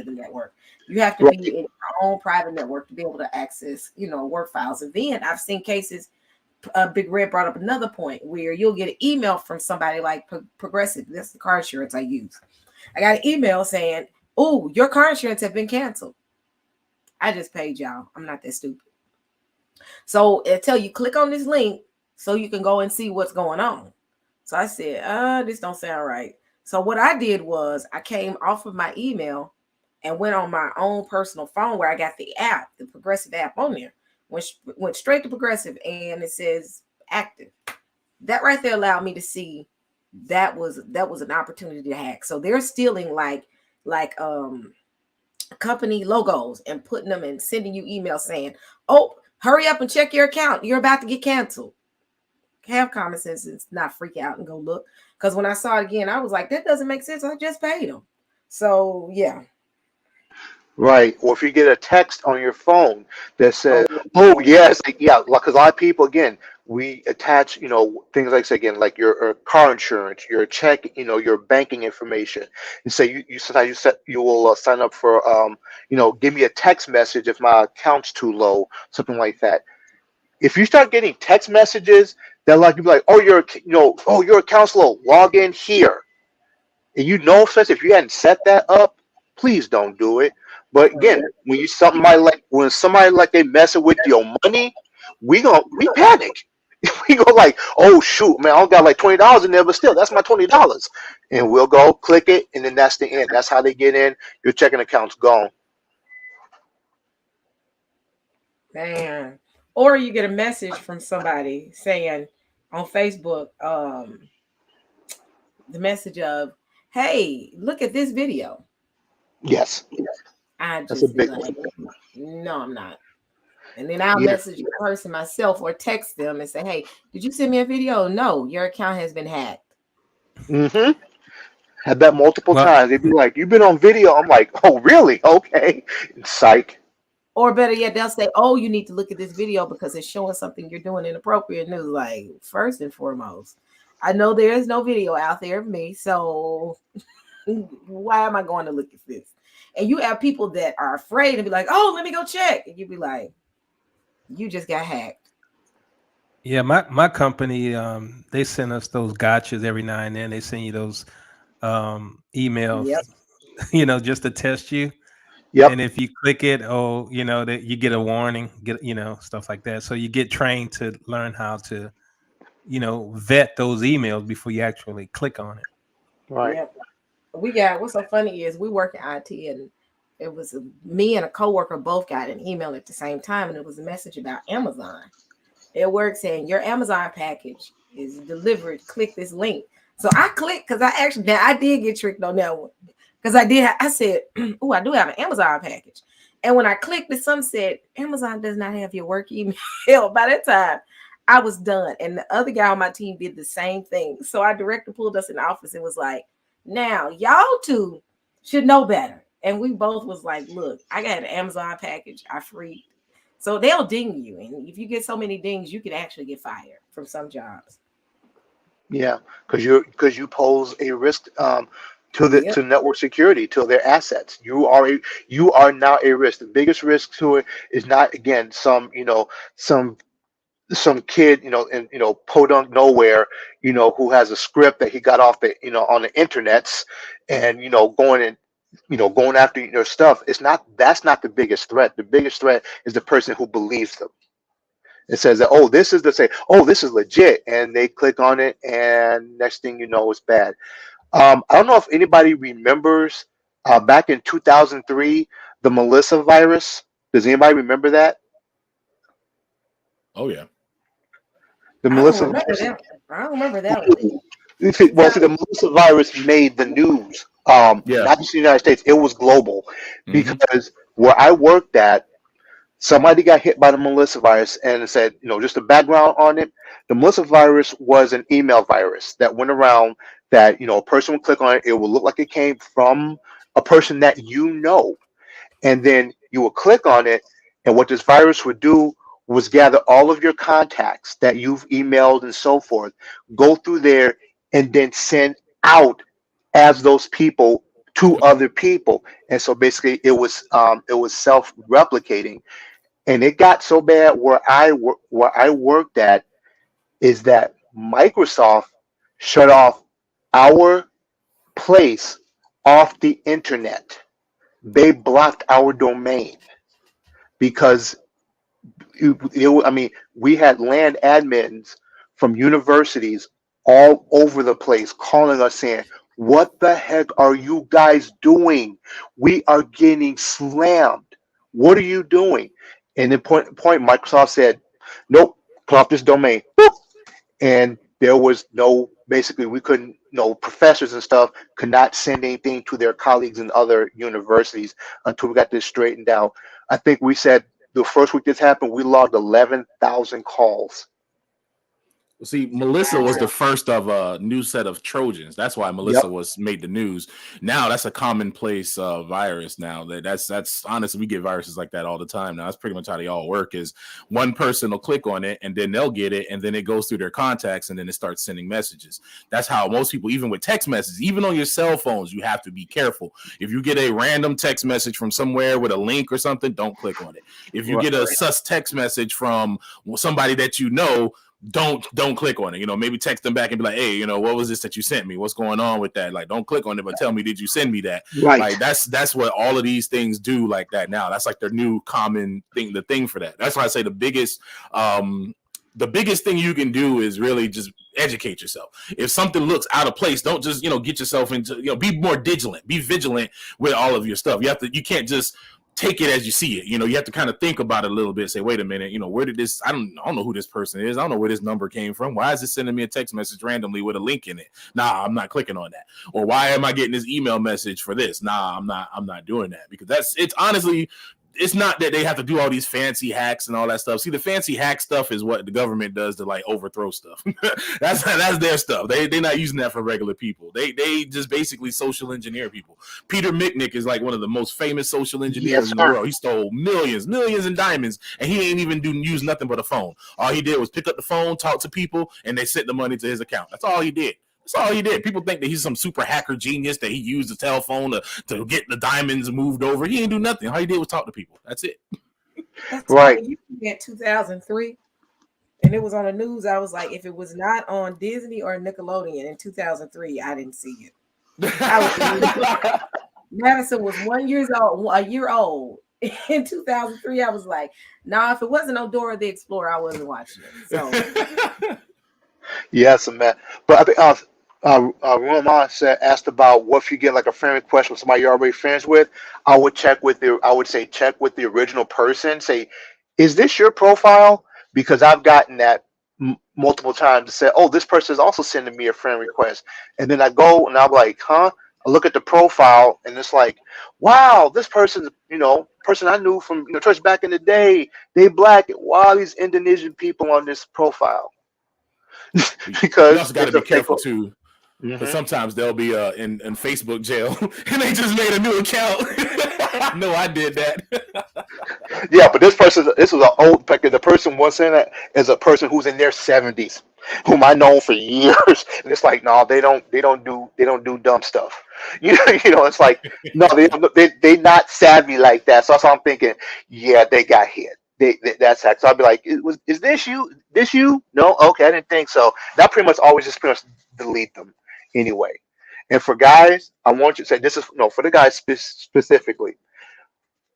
the network. You have to be Right. in your own private network to be able to access, work files. And then I've seen cases Big Red brought up another point where you'll get an email from somebody like Progressive. That's the car insurance I use. I got an email saying, "Oh, your car insurance have been canceled." I just paid y'all. I'm not that stupid. So it tell you click on this link so you can go and see what's going on. So I said, this don't sound right. So what I did was I came off of my email and went on my own personal phone where I got the app, the Progressive app on there. Went straight to Progressive and it says active. That right there allowed me to see that was an opportunity to hack. So they're stealing like company logos and putting them and sending you emails saying, "Oh, hurry up and check your account. You're about to get canceled." Have common sense and not freak out and go look. Because when I saw it again, I was like, that doesn't make sense. I just paid them. So yeah. Right. Or if you get a text on your phone that Oh says, "Oh yes, yeah," because a lot of people again we attach things like say again like your car insurance, your check, your banking information, and say you sometimes you will sign up for give me a text message if my account's too low, something like that. If you start getting text messages that like you be like, "Oh your account's low, log in here," and especially if you hadn't set that up, please don't do it. But again, when somebody like they messing with your money, we panic. We go like, oh shoot, man, I only got like $20 in there, but still, that's my $20, and we'll go click it, and then that's the end. That's how they get in. Your checking account's gone. man. Or you get a message from somebody saying on Facebook, the message of, "Hey, look at this video." Yes, I that's a just be big like, one. no, I'm not. And then I'll Yeah. message the person myself or text them and say, "Hey, did you send me a video?" "No, your account has been hacked." Mm-hmm. Had that multiple Well, times. They'd be like, "You've been on video." I'm like, "Oh, really? Okay." Psych. Or better yet, they'll say, "Oh, you need to look at this video because it's showing something you're doing inappropriate." And it's like, first and foremost, I know there is no video out there of me, so why am I going to look at this? And you have people that are afraid to be like, "Oh, let me go check," and you be like, "You just got hacked." yeah, my company, they send us those gotchas every now and then. They send you those emails, Yep. just to test you. Yep. And if you click it, that you get a warning, stuff like that. So you get trained to learn how to, vet those emails before you actually click on it. Right. Yep. We got, what's so funny is we work in IT, and it was me and a coworker both got an email at the same time, and it was a message about Amazon. It worked saying your Amazon package is delivered. Click this link. So I clicked because I did get tricked on that one. Because I said, oh, I do have an Amazon package. And when I clicked it, some said, Amazon does not have your work email. By that time, I was done. And the other guy on my team did the same thing. So our director pulled us in the office and was like, now, y'all two should know better. And we both was like, look, I got an Amazon package. I freaked. So they'll ding you. And if you get so many dings, you could actually get fired from some jobs. Yeah, because you pose a risk to network security, to their assets. You are now a risk. The biggest risk to it is not, again, some kid, in podunk nowhere, who has a script that he got off the on the internets, and going after your stuff. That's not the biggest threat. The biggest threat is the person who believes them. It says that, this is legit, and they click on it, and next thing you know, it's bad. I don't know if anybody remembers back in 2003 the Melissa virus. Does anybody remember that? Oh yeah. The Melissa virus. I don't remember that one. Well, see, the Melissa virus made the news. Not just in the United States, it was global, because where I worked at, somebody got hit by the Melissa virus, and it said, just the background on it. The Melissa virus was an email virus that went around that, a person would click on it. It would look like it came from a person that and then you would click on it. And what this virus would do was gather all of your contacts that you've emailed and so forth, go through there, and then send out as those people to other people. And so basically it was self-replicating. And it got so bad where I worked at is that Microsoft shut off our place off the internet. They blocked our domain because we had land admins from universities all over the place calling us saying, what the heck are you guys doing? We are getting slammed. What are you doing? And at point Microsoft said, nope, cut off this domain. Boop. And there was basically we couldn't, professors and stuff could not send anything to their colleagues in other universities until we got this straightened out. I think we said the first week this happened, we logged 11,000 calls. See, Melissa was the first of a new set of Trojans. That's why Melissa was made the news. Now that's a commonplace virus. Now that's honestly, we get viruses like that all the time. Now that's pretty much how they all work. Is one person will click on it and then they'll get it, and then it goes through their contacts, and then it starts sending messages. That's how most people, even with text messages, even on your cell phones, you have to be careful. If you get a random text message from somewhere with a link or something, don't click on it. If you get a sus text message from somebody that don't click on it. Maybe text them back and be like, hey, what was this that you sent me? What's going on with that? Like, don't click on it, but tell me, did you send me that? Right. Like, that's what all of these things do like that now. That's like their new common thing, the thing for that. That's why I say the biggest thing you can do is really just educate yourself. If something looks out of place, don't just, get yourself into, be more vigilant. Be vigilant with all of your stuff. You can't just take it as you see it. You have to kind of think about it a little bit. Say, wait a minute, where did this? I don't know who this person is. I don't know where this number came from. Why is it sending me a text message randomly with a link in it? Nah, I'm not clicking on that. Or why am I getting this email message for this? Nah, I'm not doing that, because it's honestly. It's not that they have to do all these fancy hacks and all that stuff. See, the fancy hack stuff is what the government does to like overthrow stuff. that's their stuff. They're not using that for regular people. They just basically social engineer people. Peter Mitnick is like one of the most famous social engineers in the world. He stole millions in diamonds, and he ain't even use nothing but a phone. All he did was pick up the phone, talk to people, and they sent the money to his account. That's all he did. That's all he did. People think that he's some super hacker genius, that he used the telephone to get the diamonds moved over. He didn't do nothing. All he did was talk to people. That's it. That's right. You had 2003, and it was on the news. I was like, if it was not on Disney or Nickelodeon in 2003, I didn't see it. Madison was 1 year old. In 2003, I was like, nah, if it wasn't on Dora the Explorer, I wasn't watching it. So Yes, man. But I think Roman asked about what if you get like a friend request from somebody you're already friends with. I would say check with the original person. Say, is this your profile? Because I've gotten that multiple times to say, oh, this person is also sending me a friend request, and then I go and I'm like, huh? I look at the profile and it's like, wow, this person's person I knew from church back in the day. They black. Wow, these Indonesian people on this profile. You Because also got to it's be a fake. careful too, because sometimes they'll be in Facebook jail and they just made a new account. I know I did that. Yeah, but this was an old. Like the person was saying that is a person who's in their 70s, whom I known for years. And it's like, no, they don't do dumb stuff. It's like, no, they not savvy like that. So that's what I'm thinking. Yeah, they got hit. That's that. So I'd be like, is this you? This you? No, okay, I didn't think so. That pretty much always just pretty much delete them anyway. And for guys, I want you to say this is no for the guys specifically.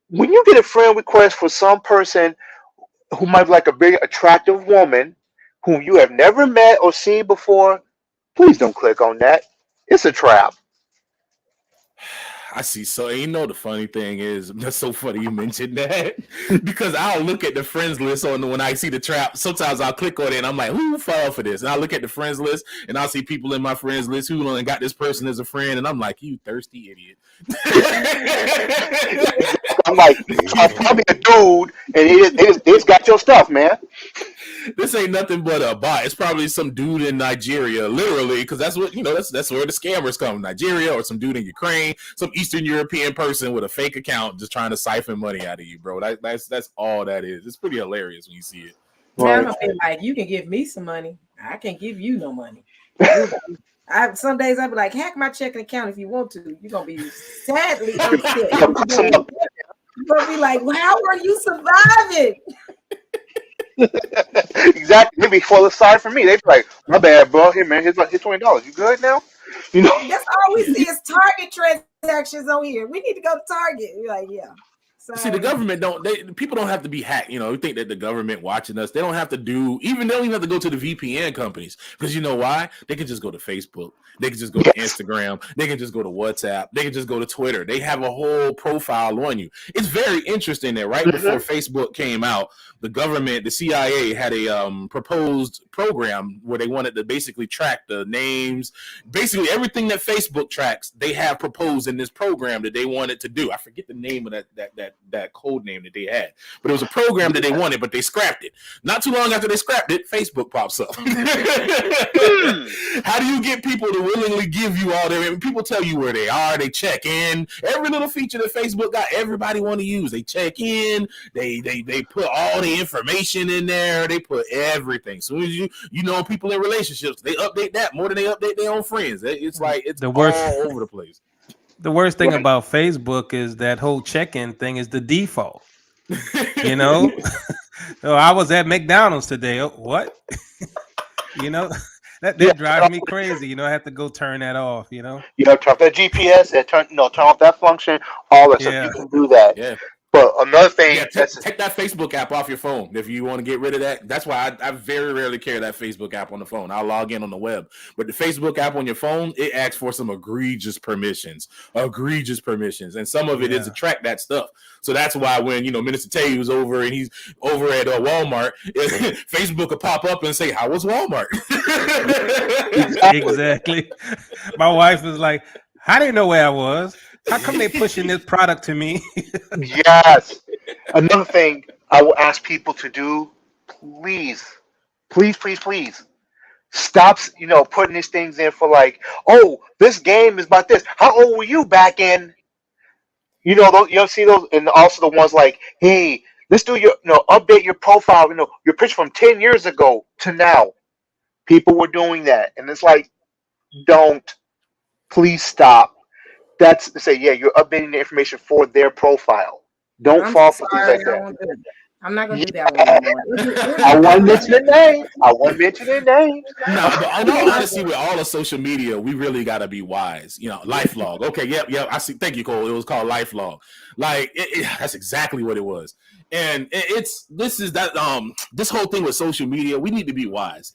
When you get a friend request for some person who might be like a very attractive woman whom you have never met or seen before, please don't click on that. It's a trap. I see. So the funny thing is, that's so funny you mentioned that because I'll look at the friends list when I see the trap. Sometimes I'll click on it and I'm like, who fell for this? And I look at the friends list and I'll see people in my friends list who only got this person as a friend, and I'm like, you thirsty idiot. I'm like, it's probably a dude, and they just got your stuff, man. This ain't nothing but a bot. It's probably some dude in Nigeria, literally, because that's what that's where the scammers come, Nigeria, or some dude in Ukraine, some Eastern European person with a fake account just trying to siphon money out of you, bro. That's all that is. It's pretty hilarious when you see it. now I'm gonna be like, you can give me some money. I can't give you no money. Some days I'll be like, hack my checking account if you want to. You're gonna be sadly upset. You're gonna be like, well, how are you surviving? Exactly. Maybe fall aside for me. They be like, my bad, bro. Here, man. Here's $20. You good now? That's all we see is Target transactions on here. We need to go to Target. You're like, yeah. So, see, the government people don't have to be hacked. We think that the government watching us. They don't have to they don't even have to go to the VPN companies, because you know why? They can just go to Facebook. They can just go to Instagram. They can just go to WhatsApp. They can just go to Twitter. They have a whole profile on you. It's very interesting that right before Facebook came out, the government, the CIA, had a proposed program where they wanted to basically track the names, basically everything that Facebook tracks. They have proposed in this program that they wanted to do. I forget the name of that code name that they had, but it was a program that they wanted, but they scrapped it. Not too long after they scrapped it, Facebook pops up. How do you get people to willingly give you all their? People tell you where they are. They check in. Every little feature that Facebook got, everybody want to use. They check in. They put all the information in there. They put everything. As soon as you people in relationships, they update that more than they update their own friends. It's like it's the worst all over the place. The worst thing about Facebook is that whole check-in thing is the default. Oh, I was at McDonald's today. Oh, what? That drives me crazy. I have to go turn that off. You have to turn off that GPS and turn off that function. All that stuff. You can do that. Yeah. But another thing, take that Facebook app off your phone if you want to get rid of that. That's why I very rarely carry that Facebook app on the phone. I'll log in on the web, but the Facebook app on your phone, it asks for some egregious permissions, and some of it is to track that stuff. So that's why when Minister Tay was over and he's over at Walmart, Facebook will pop up and say, "How was Walmart?" Exactly. My wife was like, "I didn't know where I was. How come they pushing this product to me?" Yes. Another thing I will ask people to do, please, stop, putting these things in for like, oh, this game is about this. How old were you back in? Those, see those, and also the ones like, hey, let's do your, update your profile, your picture from 10 years ago to now. People were doing that, and it's like, please stop. That's to say, you're updating the information for their profile. Don't fall for things like that. I'm not gonna do that one anymore. I wasn't mentioning names. I wasn't mentioning names. No, but in all honesty, with all of social media, we really got to be wise. You know, LifeLog. Okay, yep. I see. Thank you, Cole. It was called LifeLog. Like that's exactly what it was. And this whole thing with social media, we need to be wise.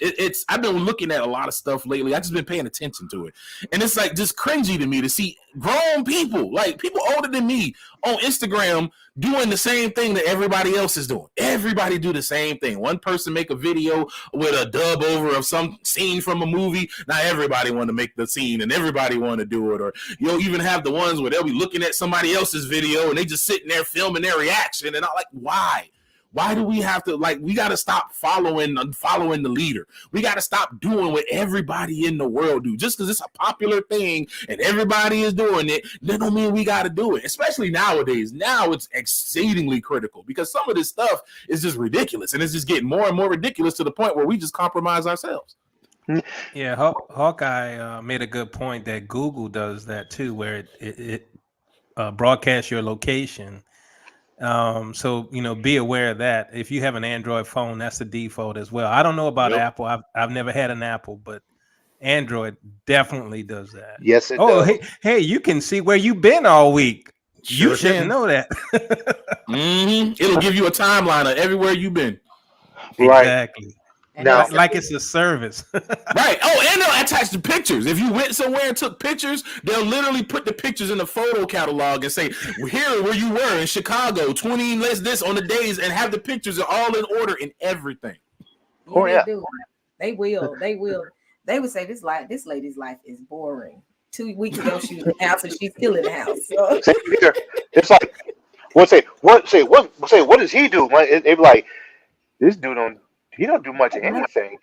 I've been looking at a lot of stuff lately. I've just been paying attention to it, and it's like just cringy to me to see grown people, like people older than me, on Instagram doing the same thing that everybody else is doing. Everybody do the same thing. One person make a video with a dub over of some scene from a movie. Now everybody want to make the scene and everybody want to do it. Or you'll even have the ones where they'll be looking at somebody else's video and they just sitting there filming their reaction. And I'm like, why? Why do we have to, like, we got to stop following the leader. We got to stop doing what everybody in the world do. Just because it's a popular thing and everybody is doing it, that don't mean we got to do it. Especially nowadays. Now it's exceedingly critical because some of this stuff is just ridiculous. And it's just getting more and more ridiculous to the point where we just compromise ourselves. Yeah, Hawkeye made a good point that Google does that too, where it broadcasts your location. So be aware of that. If you have an Android phone, that's the default as well. I don't know about Apple. I've never had an Apple, but Android definitely does that. Yes, it does. Hey, you can see where you've been all week. Sure you shouldn't can. know that. It'll give you a timeline of everywhere you've been. Right. Exactly. Now, like it's a service. Right. Oh, and they'll attach the pictures. If you went somewhere and took pictures, they'll literally put the pictures in the photo catalog and say, here where you were in Chicago, 20 less this on the days, and have the pictures all in order and everything. Oh, yeah. They will. They would say this lady's life is boring. 2 weeks ago she was in the house and she's still in the house. So. It's like, what does he do? They be like, this dude he don't do much of anything.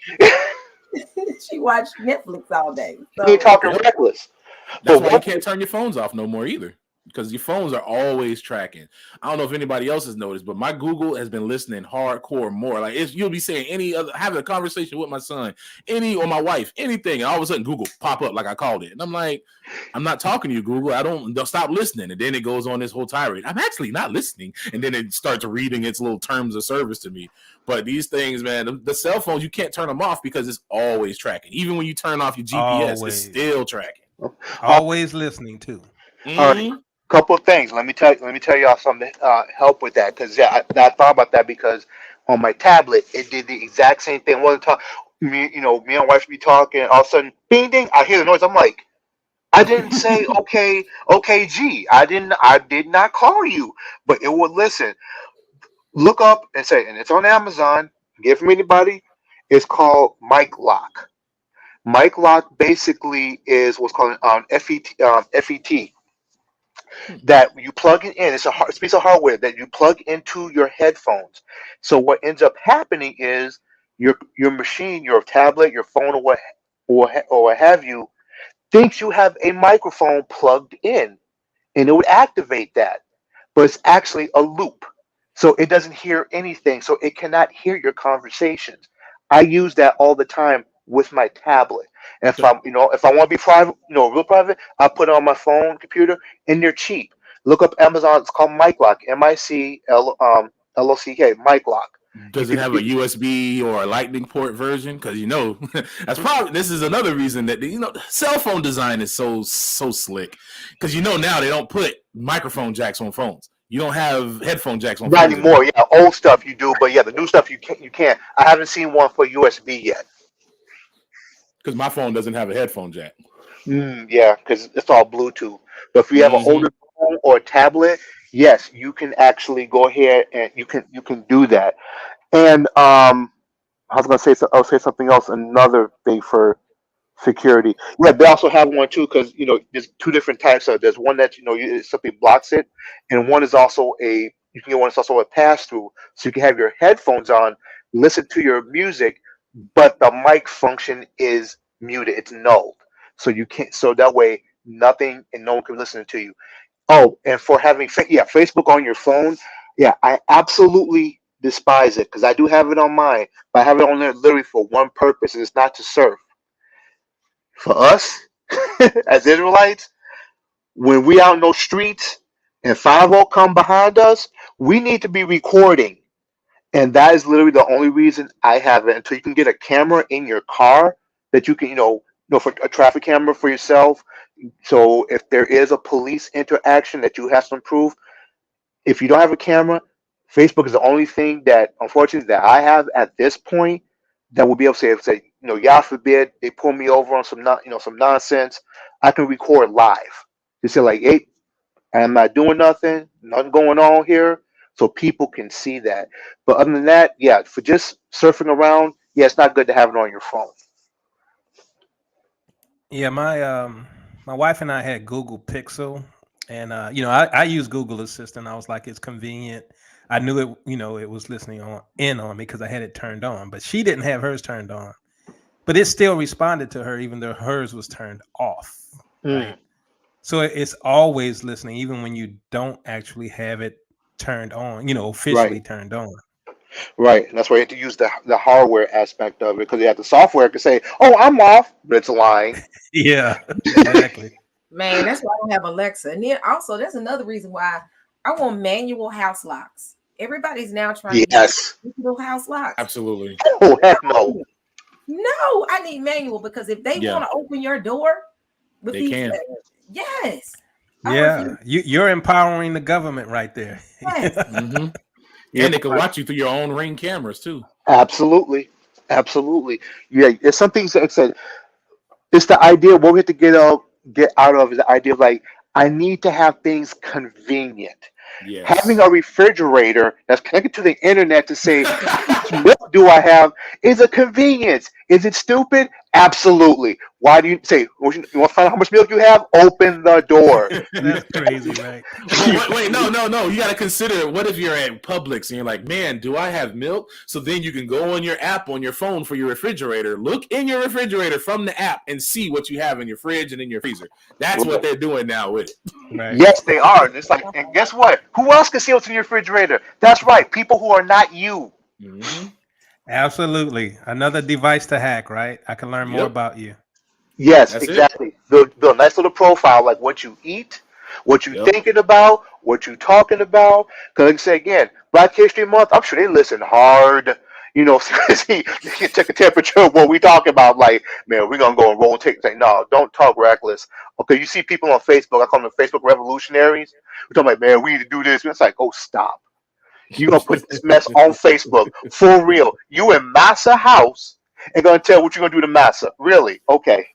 She watched Netflix all day. So. He talking reckless. That's why you can't turn your phones off no more either, because your phones are always tracking. I don't know if anybody else has noticed, but my Google has been listening hardcore more. Like you'll be saying having a conversation with my son, or my wife, anything, and all of a sudden Google pop up like I called it, and I'm like, I'm not talking to you, Google. Don't stop listening, and then it goes on this whole tirade. I'm actually not listening, and then it starts reading its little terms of service to me. But these things, man, the cell phones, you can't turn them off because it's always tracking. Even when you turn off your GPS, it's still tracking. Always listening too. All right. Couple of things. Let me tell y'all something help with that, because I thought about that because on my tablet it did the exact same thing. One time, me and my wife be talking, all of a sudden, bing ding, I hear the noise. I'm like, I didn't say okay, G. I did not call you, but it would listen. Look up and say, and it's on Amazon. Get it from anybody. It's called Mic Lock. Mic Lock basically is what's called FET. That you plug it in. It's a piece of hardware that you plug into your headphones. So what ends up happening is your machine, your tablet, your phone, or what have you, thinks you have a microphone plugged in, and it would activate that, but it's actually a loop. So it doesn't hear anything. So it cannot hear your conversations. I use that all the time with my tablet. And if I want to be private, real private, I put it on my phone computer, and they're cheap. Look up Amazon. It's called Mic Lock. MICLOCK. Mic Lock. Does it have a USB or a Lightning port version? Because this is another reason that cell phone design is so slick. Because now they don't put microphone jacks on phones. You don't have headphone jacks on Not phones anymore. Yeah, old stuff you do, but yeah, the new stuff you can't. I haven't seen one for USB yet. Because my phone doesn't have a headphone jack. Yeah, because it's all Bluetooth. But if you have an older phone or a tablet, yes, you can actually go ahead and you can do that. And I was gonna say I'll say something else. Another thing for security. Yeah, they also have one too, because there's two different types of. There's one that something blocks it, and one is also you can get one that's also a pass through, so you can have your headphones on, listen to your music, but the mic function is muted. It's nulled, so you can't. So that way, nothing and no one can listen to you. Oh, and for having Facebook on your phone, I absolutely despise it, because I do have it on mine, but I have it on there literally for one purpose, and it's not to surf. For us, as Israelites, when we out in those streets and 5-0 come behind us, we need to be recording And that is literally the only reason I have it, until you can get a camera in your car that you can, for a traffic camera for yourself. So if there is a police interaction that you have some proof, if you don't have a camera, Facebook is the only thing that, unfortunately, that I have at this point that will be able to say, God forbid they pull me over on some nonsense, I can record live. They say like, hey, I'm not doing nothing going on here, so people can see that. But other than that, yeah, for just surfing around, yeah, it's not good to have it on your phone. Yeah, my wife and I had Google Pixel, and I use Google Assistant. I was like, it's convenient. I knew it, it was listening on me because I had it turned on, but she didn't have hers turned on. But it still responded to her, even though hers was turned off. Right. So it's always listening, even when you don't actually have it turned on, officially turned on. Right. And that's why you have to use the hardware aspect of it, because you have the software can say, oh, I'm off, but it's lying. Yeah, exactly. Man, that's why I don't have Alexa. And then also, that's another reason why I want manual house locks. Everybody's now trying to get digital house locks. Absolutely. Oh, heck no. No, I need manual, because if they want to open your door with they can. Yes. Yeah, you're empowering the government right there. Yes. Mm-hmm. Yeah, and they can watch you through your own Ring cameras too. Absolutely. Yeah, it's some things that said. It's the idea. What we have to get out of is the idea of like, I need to have things convenient. Yes. Having a refrigerator that's connected to the internet to say, what do I have, is a convenience. Is it stupid? Absolutely. Why do you say, you want to find out how much milk you have? Open the door. That's crazy, right? Wait, no. You got to consider, what if you're at Publix and you're like, man, do I have milk? So then you can go on your app on your phone for your refrigerator, look in your refrigerator from the app and see what you have in your fridge and in your freezer. That's what they're doing now with it. Right. Yes, they are. It's like, and guess what? Who else can see what's in your refrigerator? That's right. People who are not you. Mm-hmm. Absolutely. Another device to hack, right? I can learn more about you. Yes, that's exactly. Build a nice little profile, like what you eat, what you thinking about, what you talking about. Because like I say again, Black History Month, I'm sure they listen hard. You can check the temperature of what we talk about. Like, man, we're gonna go and roll and take. Say, no, don't talk reckless. Okay, you see people on Facebook. I call them Facebook revolutionaries. We're talking like, man, we need to do this. It's like, oh, stop. You gonna put this mess on Facebook for real? You in Massa house and gonna tell what you're gonna do to Massa? Really? Okay.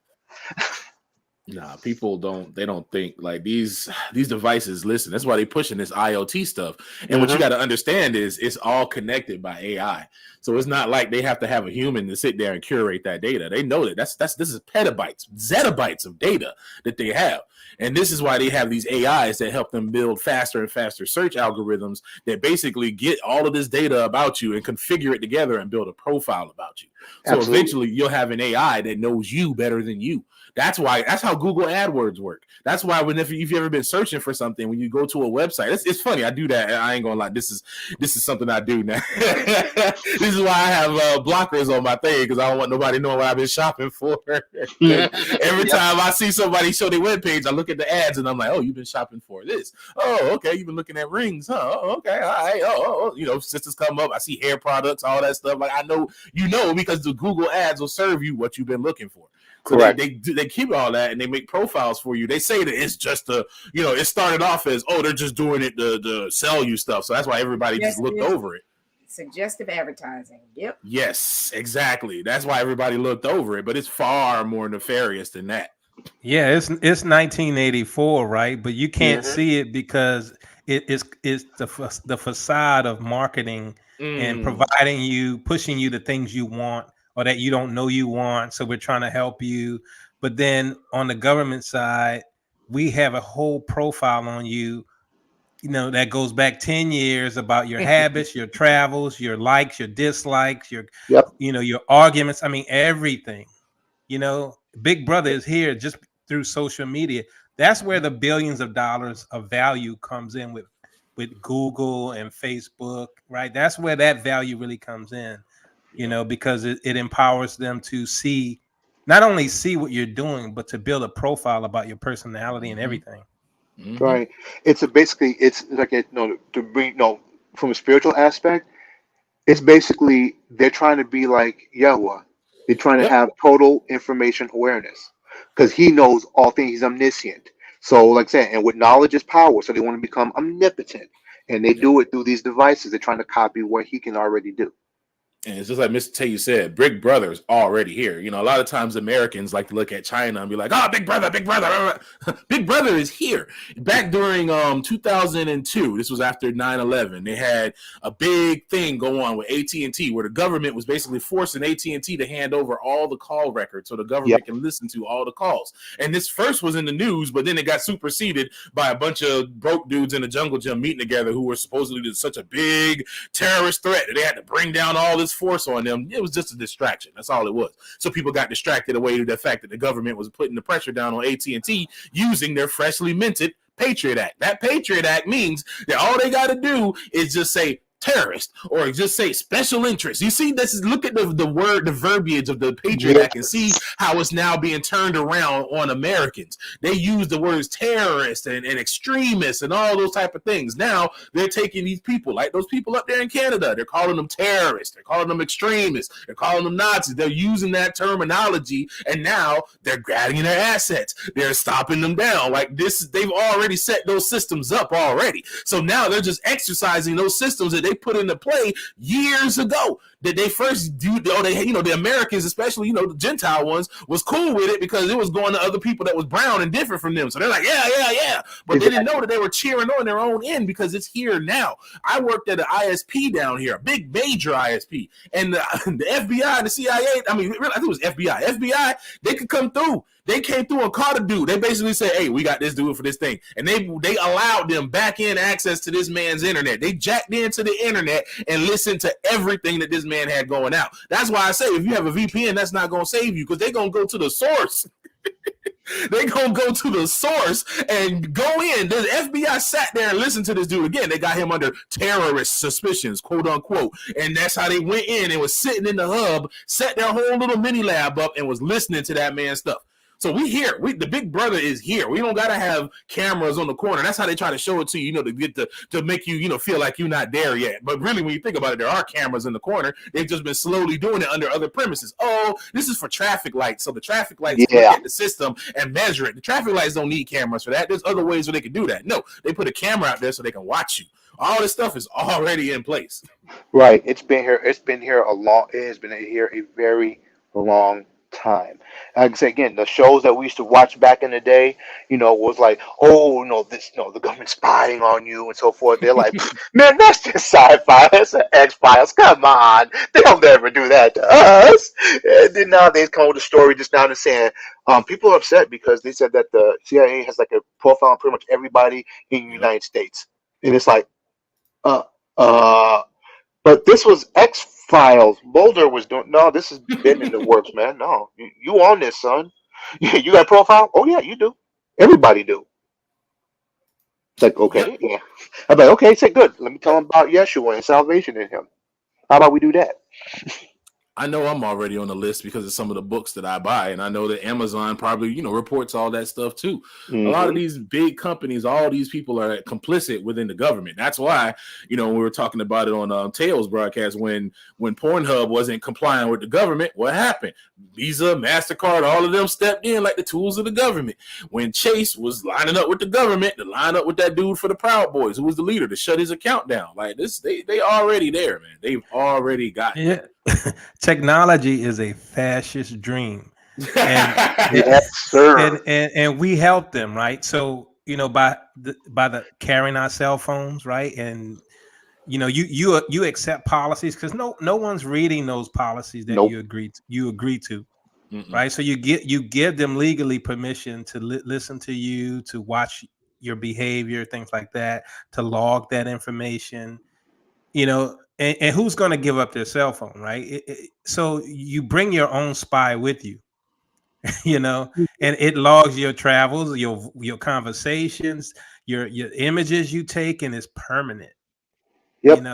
Nah, people don't think like these devices. Listen, that's why they pushing this IoT stuff. And what you got to understand is it's all connected by AI. So it's not like they have to have a human to sit there and curate that data. They know that this is petabytes, zettabytes of data that they have. And this is why they have these AIs that help them build faster and faster search algorithms that basically get all of this data about you and configure it together and build a profile about you. So eventually you'll have an AI that knows you better than you. That's how Google AdWords work. That's why if you've ever been searching for something, when you go to a website, it's funny. I do that. I ain't gonna lie. This is something I do now. This is why I have blockers on my thing, because I don't want nobody knowing what I've been shopping for. Every time I see somebody show their webpage, I look at the ads and I'm like, oh, you've been shopping for this. Oh, okay. You've been looking at rings, huh? Oh, okay. All right. Oh, sisters come up. I see hair products, all that stuff. Like, I know, because the Google ads will serve you what you've been looking for. So they keep all that and they make profiles for you. They say that it's just it started off as, oh, they're just doing it to sell you stuff. So that's why everybody just looked over it. Suggestive advertising. Yep. Yes, exactly. That's why everybody looked over it. But it's far more nefarious than that. Yeah, it's 1984, right? But you can't see it because it's the facade of marketing and pushing you the things you want, or that you don't know you want. So we're trying to help you. But then on the government side, we have a whole profile on you, that goes back 10 years about your habits, your travels, your likes, your dislikes, your arguments. I mean, everything. Big Brother is here just through social media. That's where the billions of dollars of value comes in with Google and Facebook, right? That's where that value really comes in. Because it empowers them to not only see what you're doing, but to build a profile about your personality and everything. Mm-hmm. Right. It's like to bring from a spiritual aspect. It's basically they're trying to be like Yahweh. They're trying to Yep. have total information awareness because he knows all things. He's omniscient. So, like I said, and with knowledge is power. So they want to become omnipotent, and they Yep. do it through these devices. They're trying to copy what he can already do. And it's just like Mr. Tay said, Big Brother's already here. You know, a lot of times Americans like to look at China and be like, oh, Big Brother, Big Brother. Big Brother is here. Back during 2002, this was after 9/11, they had a big thing go on with AT&T where the government was basically forcing AT&T to hand over all the call records so the government can listen to all the calls. And this first was in the news, but then it got superseded by a bunch of broke dudes in the jungle gym meeting together who were supposedly such a big terrorist threat that they had to bring down all this force on them. It was just a distraction. That's all it was. So people got distracted away to the fact that the government was putting the pressure down on AT&T using their freshly minted Patriot Act. That Patriot Act means that all they got to do is just say terrorist or just say special interest. You see, this is look at the word, the verbiage of the Patriot Act and see how it's now being turned around on Americans. They use the words terrorist and extremists and all those type of things. Now they're taking these people, like those people up there in Canada, they're calling them terrorists, they're calling them extremists, they're calling them Nazis. They're using that terminology, and now they're grabbing their assets. They're stopping them down. Like this, they've already set those systems up already. So now they're just exercising those systems that they put into play years ago. That they first do, the Americans, especially, the Gentile ones, was cool with it because it was going to other people that was brown and different from them. So they're like, yeah. But they didn't know that they were cheering on their own end because it's here now. I worked at an ISP down here, a big major ISP, and the FBI and the CIA, I think it was FBI. FBI, they could come through. They came through and caught a dude. They basically said, hey, we got this dude for this thing. And they allowed them back in access to this man's internet. They jacked into the internet and listened to everything that this man had going out. That's why I say if you have a VPN, that's not going to save you because they're going to go to the source. They're going to go to the source and go in. The FBI sat there and listened to this dude again. They got him under terrorist suspicions, quote unquote. And that's how they went in and was sitting in the hub, set their whole little mini lab up and was listening to that man's stuff. So we here. The Big Brother is here. We don't gotta have cameras on the corner. That's how they try to show it to you, to get to make you, feel like you're not there yet. But really, when you think about it, there are cameras in the corner. They've just been slowly doing it under other premises. Oh, this is for traffic lights. So the traffic lights can look at the system and measure it. The traffic lights don't need cameras for that. There's other ways where they can do that. No, they put a camera out there so they can watch you. All this stuff is already in place. Right. It's been here. It has been here a very long time. Like I say again, the shows that we used to watch back in the day, was like, oh no, the government spying on you and so forth. They're like, man, that's just sci-fi. That's an X-Files. Come on, they'll never do that to us. And then now they come with a story just now and saying, people are upset because they said that the CIA has like a profile on pretty much everybody in the United States, and it's like, but this was X-Files. Mulder was doing. No, this has been in the works, man. No, you on this, son. You got a profile? Oh yeah, you do. Everybody do. It's like, okay, yeah. I'm like, okay, say good. Let me tell them about Yeshua and salvation in him. How about we do that? I know I'm already on the list because of some of the books that I buy, and I know that Amazon probably, reports all that stuff too. Mm-hmm. A lot of these big companies, all these people are complicit within the government. That's why, when we were talking about it on Tails broadcast, when Pornhub wasn't complying with the government, what happened? Visa, MasterCard, all of them stepped in like the tools of the government. When Chase was lining up with the government to line up with that dude for the Proud Boys, who was the leader, to shut his account down. Like this, they already there, man. They've already got it. Technology is a fascist dream, and yes, sir. And we help them, right? So by the carrying our cell phones, right? And you accept policies because no one's reading those policies that you agree to, right? So you give them legally permission to listen to you, to watch your behavior, things like that, to log that information, And who's going to give up their cell phone, right? So you bring your own spy with you, and it logs your travels, your conversations, your images you take, and it's permanent. Yep.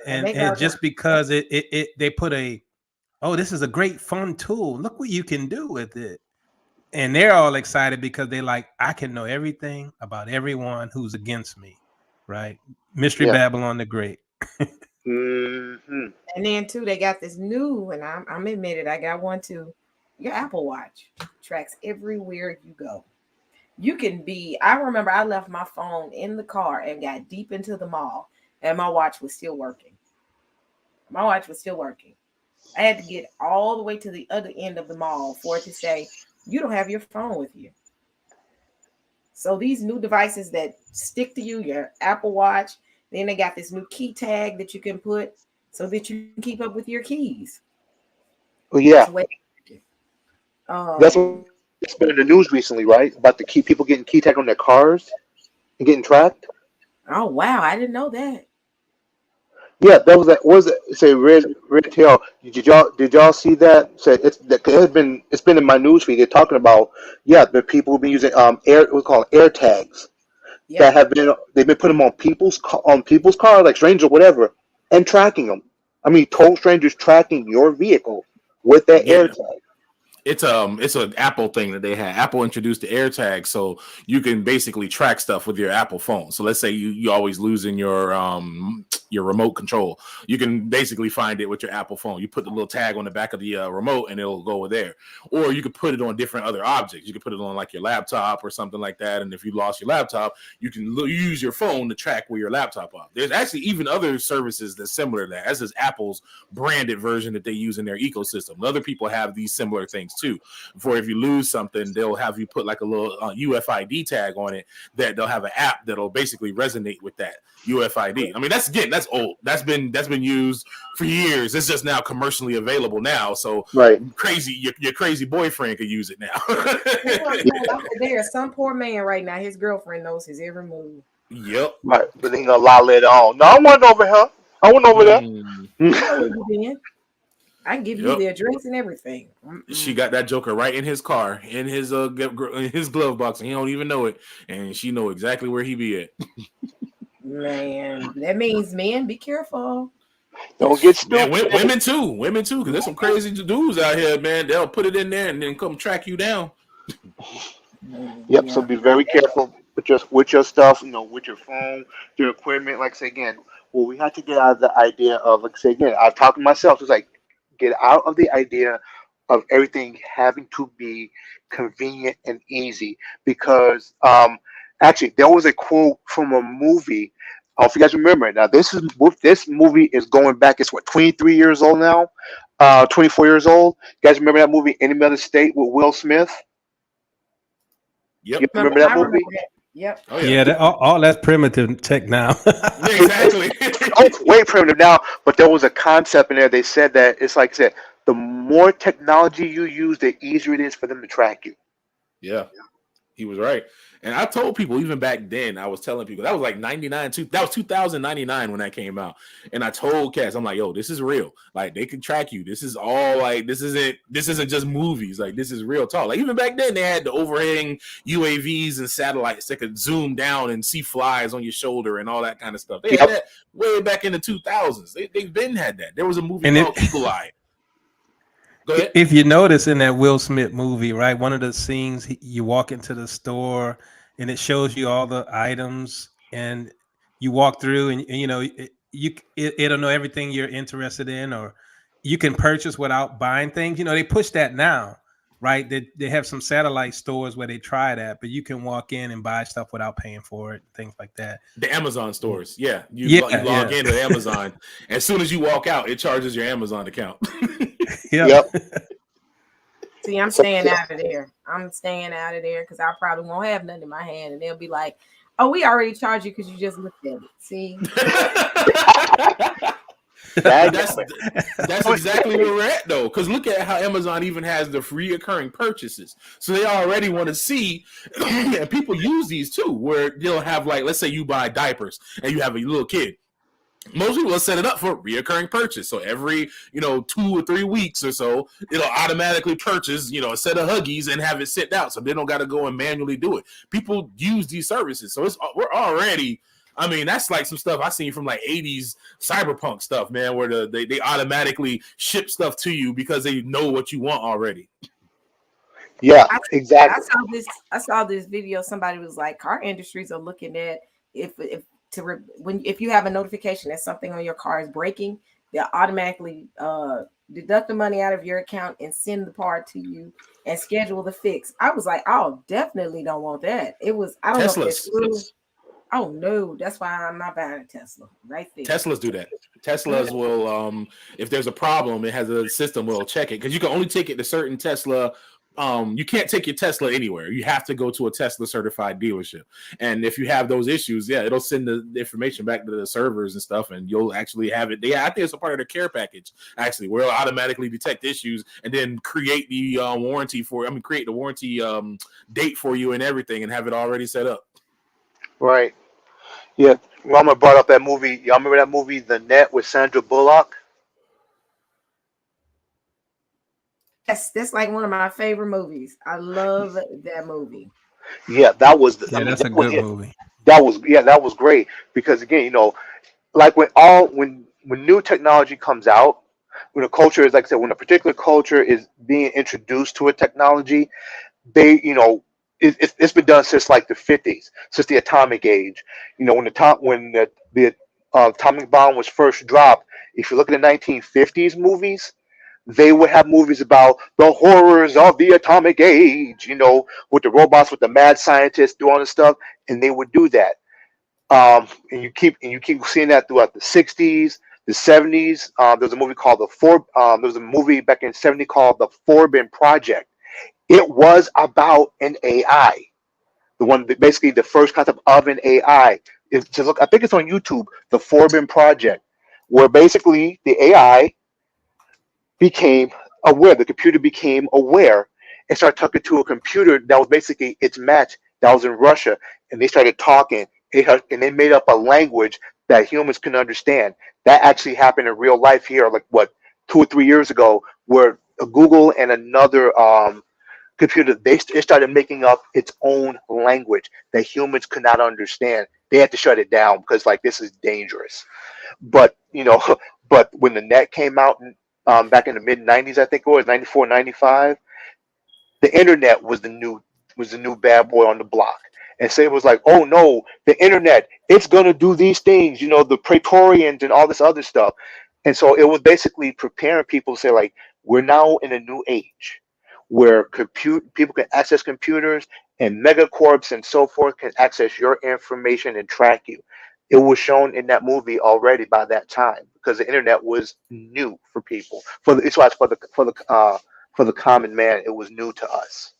And just because they put this is a great fun tool. Look what you can do with it. And they're all excited because they like, I can know everything about everyone who's against me, right? Mystery Babylon the Great. Mm-hmm. And then too, they got this new, and I'm admitted, I got one too. Your Apple Watch tracks everywhere you go. You can be. I remember I left my phone in the car and got deep into the mall, and my watch was still working. My watch was still working. I had to get all the way to the other end of the mall for it to say, "You don't have your phone with you." So these new devices that stick to you, your Apple Watch, then they got this new key tag that you can put so that you can keep up with your keys. Well, That's yeah, the way. that's Um. what's been in the news recently, right? About the key people getting key tag on their cars and getting tracked. Oh wow, I didn't know that. Yeah, that was that. What was it? Say red tail. Did y'all see that? Say it's been in my news feed. They're talking about the people who've been using air we call air tags that Yep. have been they've been putting them on people's car like strangers or whatever and tracking them. I mean, total strangers tracking your vehicle with that air Yeah. tag. It's an Apple thing that they had. Apple introduced the AirTag, so you can basically track stuff with your Apple phone. So let's say you always losing your remote control. You can basically find it with your Apple phone. You put the little tag on the back of the remote, and it'll go there. Or you could put it on different other objects. You could put it on like your laptop or something like that. And if you lost your laptop, you can use your phone to track where your laptop is. There's actually even other services that's similar to that. As is Apple's branded version that they use in their ecosystem. Other people have these similar things too. For if you lose something, they'll have you put like a little UFID tag on it that they'll have an app that'll basically resonate with that UFID. I mean, that's old. That's been used for years. It's just now commercially available now. So Right. your crazy boyfriend could use it now. There's some poor man right now. His girlfriend knows his every move. Yep. Right. But then gonna lie later on. No, I went over here. I went over there. Mm, You know where you been. I can give you yep. the address and everything. She got that joker right in his car, in his glove box, and he don't even know it. And she know exactly where he be at. Man, that means men be careful. Don't get Man, stupid. women too, because there's some crazy dudes out here, man. They'll put it in there and then come track you down. Yep. So Yeah. be very careful with your stuff. With your phone, your equipment. Like I say again, well, we have to get out of the idea of like I say again. I've talked to myself. It's like get out of the idea of everything having to be convenient and easy because actually there was a quote from a movie. I don't know if you guys remember it. Now this movie is going back. It's what 23 years old now, 24 years old. You guys remember that movie Enemy of the State with Will Smith? Yep. You remember that I movie? remember that. Yep. Oh Yeah, all that's primitive tech now. Yeah, exactly. Oh, it's way primitive now, but there was a concept in there. They said that it's like I said, the more technology you use, the easier it is for them to track you. Yeah. He was right. And I told people even back then, I was telling people that was like 99, that was 2099 when that came out. And I told cats, I'm like, yo, this is real. Like they can track you. This is all like this isn't just movies. Like this is real talk. Like even back then they had the overheading UAVs and satellites that could zoom down and see flies on your shoulder and all that kind of stuff. They had that way back in the 2000s. They've been had that. There was a movie called Eagle Eye. Go ahead. If you notice in that Will Smith movie, right, one of the scenes you walk into the store and it shows you all the items and you walk through and it'll know everything you're interested in or you can purchase without buying things. They push that now, right? They have some satellite stores where they try that, but you can walk in and buy stuff without paying for it, things like that. The Amazon stores, you log in with Amazon. As soon as you walk out, it charges your Amazon account. Yep. See, I'm staying out of there. I'm staying out of there because I probably won't have nothing in my hand, and they'll be like, "Oh, we already charged you because you just looked at it." See, that's exactly where we're at, though. Because look at how Amazon even has the reoccurring purchases, so they already want to see. And people use these too, where they'll have like, let's say you buy diapers and you have a little kid. Most people will set it up for reoccurring purchase. So every, 2 or 3 weeks or so, it'll automatically purchase, a set of Huggies and have it sent out. So they don't got to go and manually do it. People use these services. So we're already, I mean, that's like some stuff I seen from like 80s cyberpunk stuff, man, where they automatically ship stuff to you because they know what you want already. Yeah, exactly. I saw this video. Somebody was like, car industries are looking at if when if you have a notification that something on your car is breaking, they'll automatically deduct the money out of your account and send the part to you and schedule the fix. I was like, oh, definitely don't want that. It was, I don't know if that's true. Oh no, that's why I'm not buying a Tesla right there. Teslas do that. Teslas will, if there's a problem, it has a system will check it because you can only take it to certain Tesla. You can't take your Tesla anywhere. You have to go to a Tesla certified dealership. And if you have those issues, it'll send the information back to the servers and stuff, and you'll actually have it. I think it's a part of the care package, actually, where it'll automatically detect issues and then create the warranty create the warranty date for you and everything and have it already set up. Right. Yeah. Mama brought up that movie. Y'all remember that movie, The Net, with Sandra Bullock? Yes, that's like one of my favorite movies. I love that movie. Yeah, that was. That's a good movie. That was great because again, like when new technology comes out, when a culture is, like I said, when a particular culture is being introduced to a technology, they, it's been done since like the 50s, since the atomic age. When the atomic bomb was first dropped, if you look at the 1950s movies, they would have movies about the horrors of the atomic age, with the robots, with the mad scientists doing all this stuff, and they would do that. And you keep seeing that throughout the 60s, the 70s. There was a movie called there was a movie back in the 70s called The Forbin Project. It was about an AI, basically the first concept of an AI. I think it's on YouTube, The Forbin Project, where basically the AI became aware, the computer became aware and started talking to a computer that was basically its match that was in Russia, and they started talking, and they made up a language that humans can understand. That actually happened in real life here, like 2 or 3 years ago, where Google and another computer, it started making up its own language that humans could not understand. They had to shut it down because this is dangerous. But but when the net came out back in the mid 90s, I think it was 94, 95, the internet was the new bad boy on the block. And so it was like, oh no, the internet, it's gonna do these things, the Praetorians and all this other stuff. And so it was basically preparing people to say, like, we're now in a new age where people can access computers, and megacorps and so forth can access your information and track you. It was shown in that movie already by that time because the internet was new for people. For the common man, it was new to us.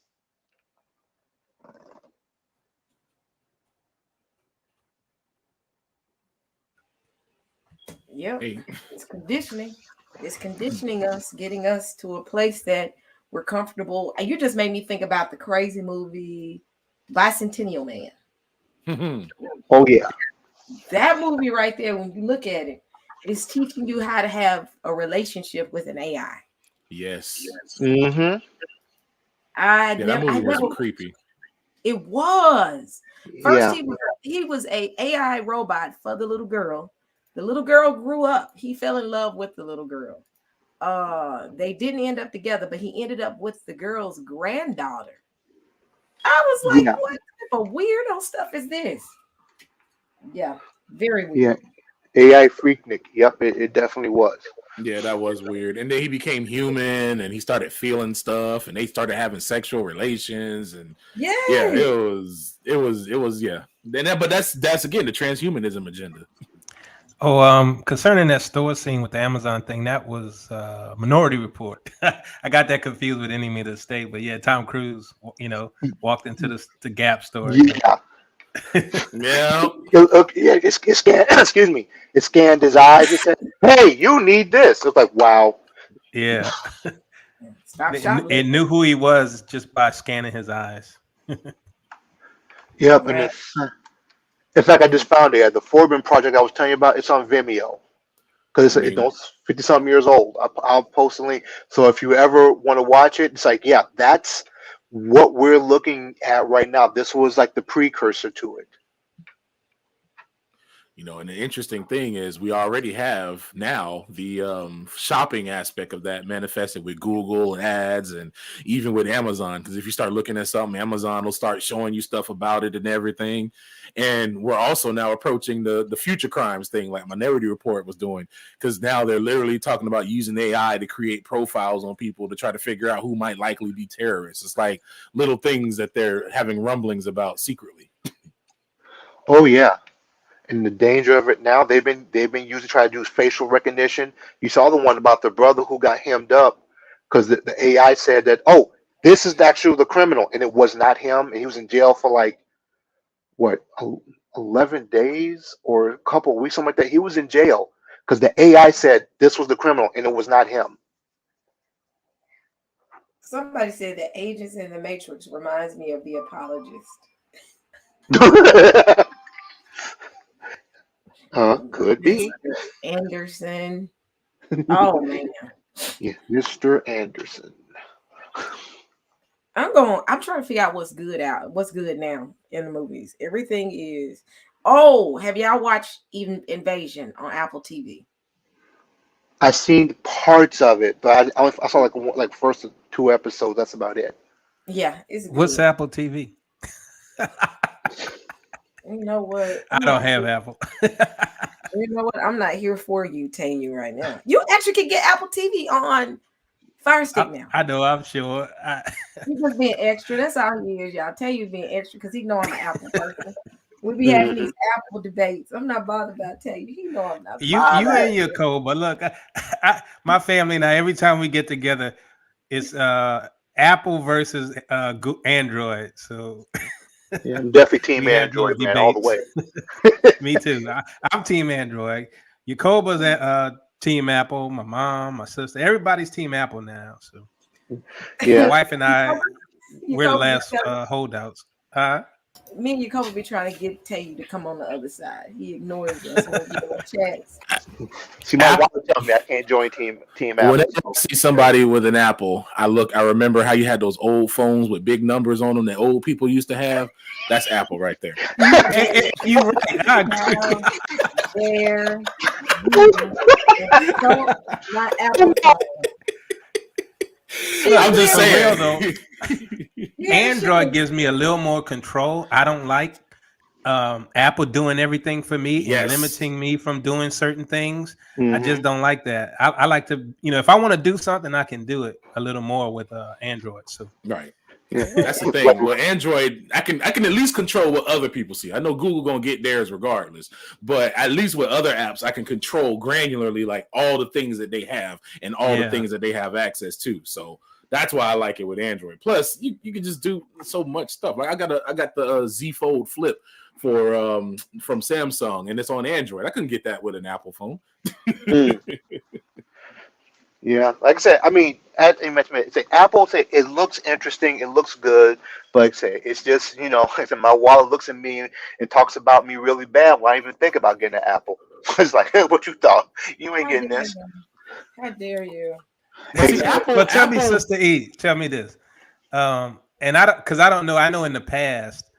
Yep. It's conditioning. It's conditioning us, getting us to a place that we're comfortable. And you just made me think about the crazy movie Bicentennial Man. Oh yeah. That movie right there, when you look at it, is teaching you how to have a relationship with an AI. Yes. Mm-hmm. That movie was creepy. It was. First, Yeah. he was a AI robot for the little girl. The little girl grew up. He fell in love with the little girl. They didn't end up together, but he ended up with the girl's granddaughter. I was like, what type of weirdo stuff is this? Yeah, very weird. Yeah, AI Freaknik. Yep, it definitely was. Yeah, that was weird. And then he became human, and he started feeling stuff, and they started having sexual relations, and yeah, it was yeah. But that's again the transhumanism agenda. Oh, concerning that store scene with the Amazon thing, that was Minority Report. I got that confused with Enemy of the State, but yeah, Tom Cruise, walked into the Gap store. Yeah. Yeah. It scanned. Excuse me. It scanned his eyes. It said, "Hey, you need this." It's like, wow. Yeah. Stop it knew who he was just by scanning his eyes. Yep. And in fact, I just found it. The Forbin Project I was telling you about, it's on Vimeo because it's 50-something years old. I'll post a link. So if you ever want to watch it, it's like, yeah, that's what we're looking at right now. This was like the precursor to it. And the interesting thing is we already have now the shopping aspect of that manifested with Google and ads and even with Amazon. Because if you start looking at something, Amazon will start showing you stuff about it and everything. And we're also now approaching the future crimes thing like Minority Report was doing, because now they're literally talking about using AI to create profiles on people to try to figure out who might likely be terrorists. It's like little things that they're having rumblings about secretly. Oh yeah. And the danger of it now, they've been used to try to do facial recognition. You saw the one about the brother who got hemmed up because the AI said that, oh, this is actually the criminal, and it was not him. And he was in jail for like what, 11 days or a couple of weeks, something like that. He was in jail because the AI said this was the criminal, and it was not him. Somebody said that Agents in the Matrix reminds me of The Apologist. Could be. Mr. Anderson. Oh man. Yeah, Mr. Anderson. I'm trying to figure out what's good now in the movies. Everything is. Have y'all watched even Invasion on Apple TV? I seen parts of it, but I saw like first 2 episodes. That's about it. Yeah, it's good. What's Apple TV? You know what? I don't have Apple. You know what? I'm not here for you, telling you right now. You actually can get Apple TV on Fire Stick now. I know, I'm sure. He's just being extra. That's all he is, y'all. Tell you being extra because he know I'm an Apple person. We be having these Apple debates. I'm not bothered about telling you. He know I'm not. You and your code, but look, my family now. Every time we get together, it's Apple versus Android. So yeah, I'm definitely team Android, man, all the way. Me too. I'm team Android. Yakoba's team Apple. My mom, my sister, everybody's team Apple now. So yeah, my wife and I, we're the last holdouts. Me and Yakoba be trying to tell you to come on the other side. He ignores us when we do chats. See, my wife tell me I can't join team Apple. Whenever I see somebody with an Apple, I remember how you had those old phones with big numbers on them that old people used to have. That's Apple right there. You're right. I agree. There. Not Apple. I'm just saying, though. Android gives me a little more control. I don't like Apple doing everything for me and limiting me from doing certain things. I just don't like that. I like to, if I want to do something, I can do it a little more with Android. So right. Yeah, that's the thing. Well, Android, I can at least control what other people see. I know Google gonna get theirs regardless, but at least with other apps, I can control granularly like all the things that they have and all the things that they have access to. So that's why I like it with Android. Plus, you can just do so much stuff. Like I got the Z Fold Flip from Samsung, and it's on Android. I couldn't get that with an Apple phone. Yeah, like I said, I mean, Apple say it looks interesting, it looks good, but like I say it's just my wallet looks at me and talks about me really bad when I even think about getting an Apple. It's like, hey, what you thought? You ain't getting this. How dare you? But tell me, Sister E, tell me this, and because I don't know. I know in the past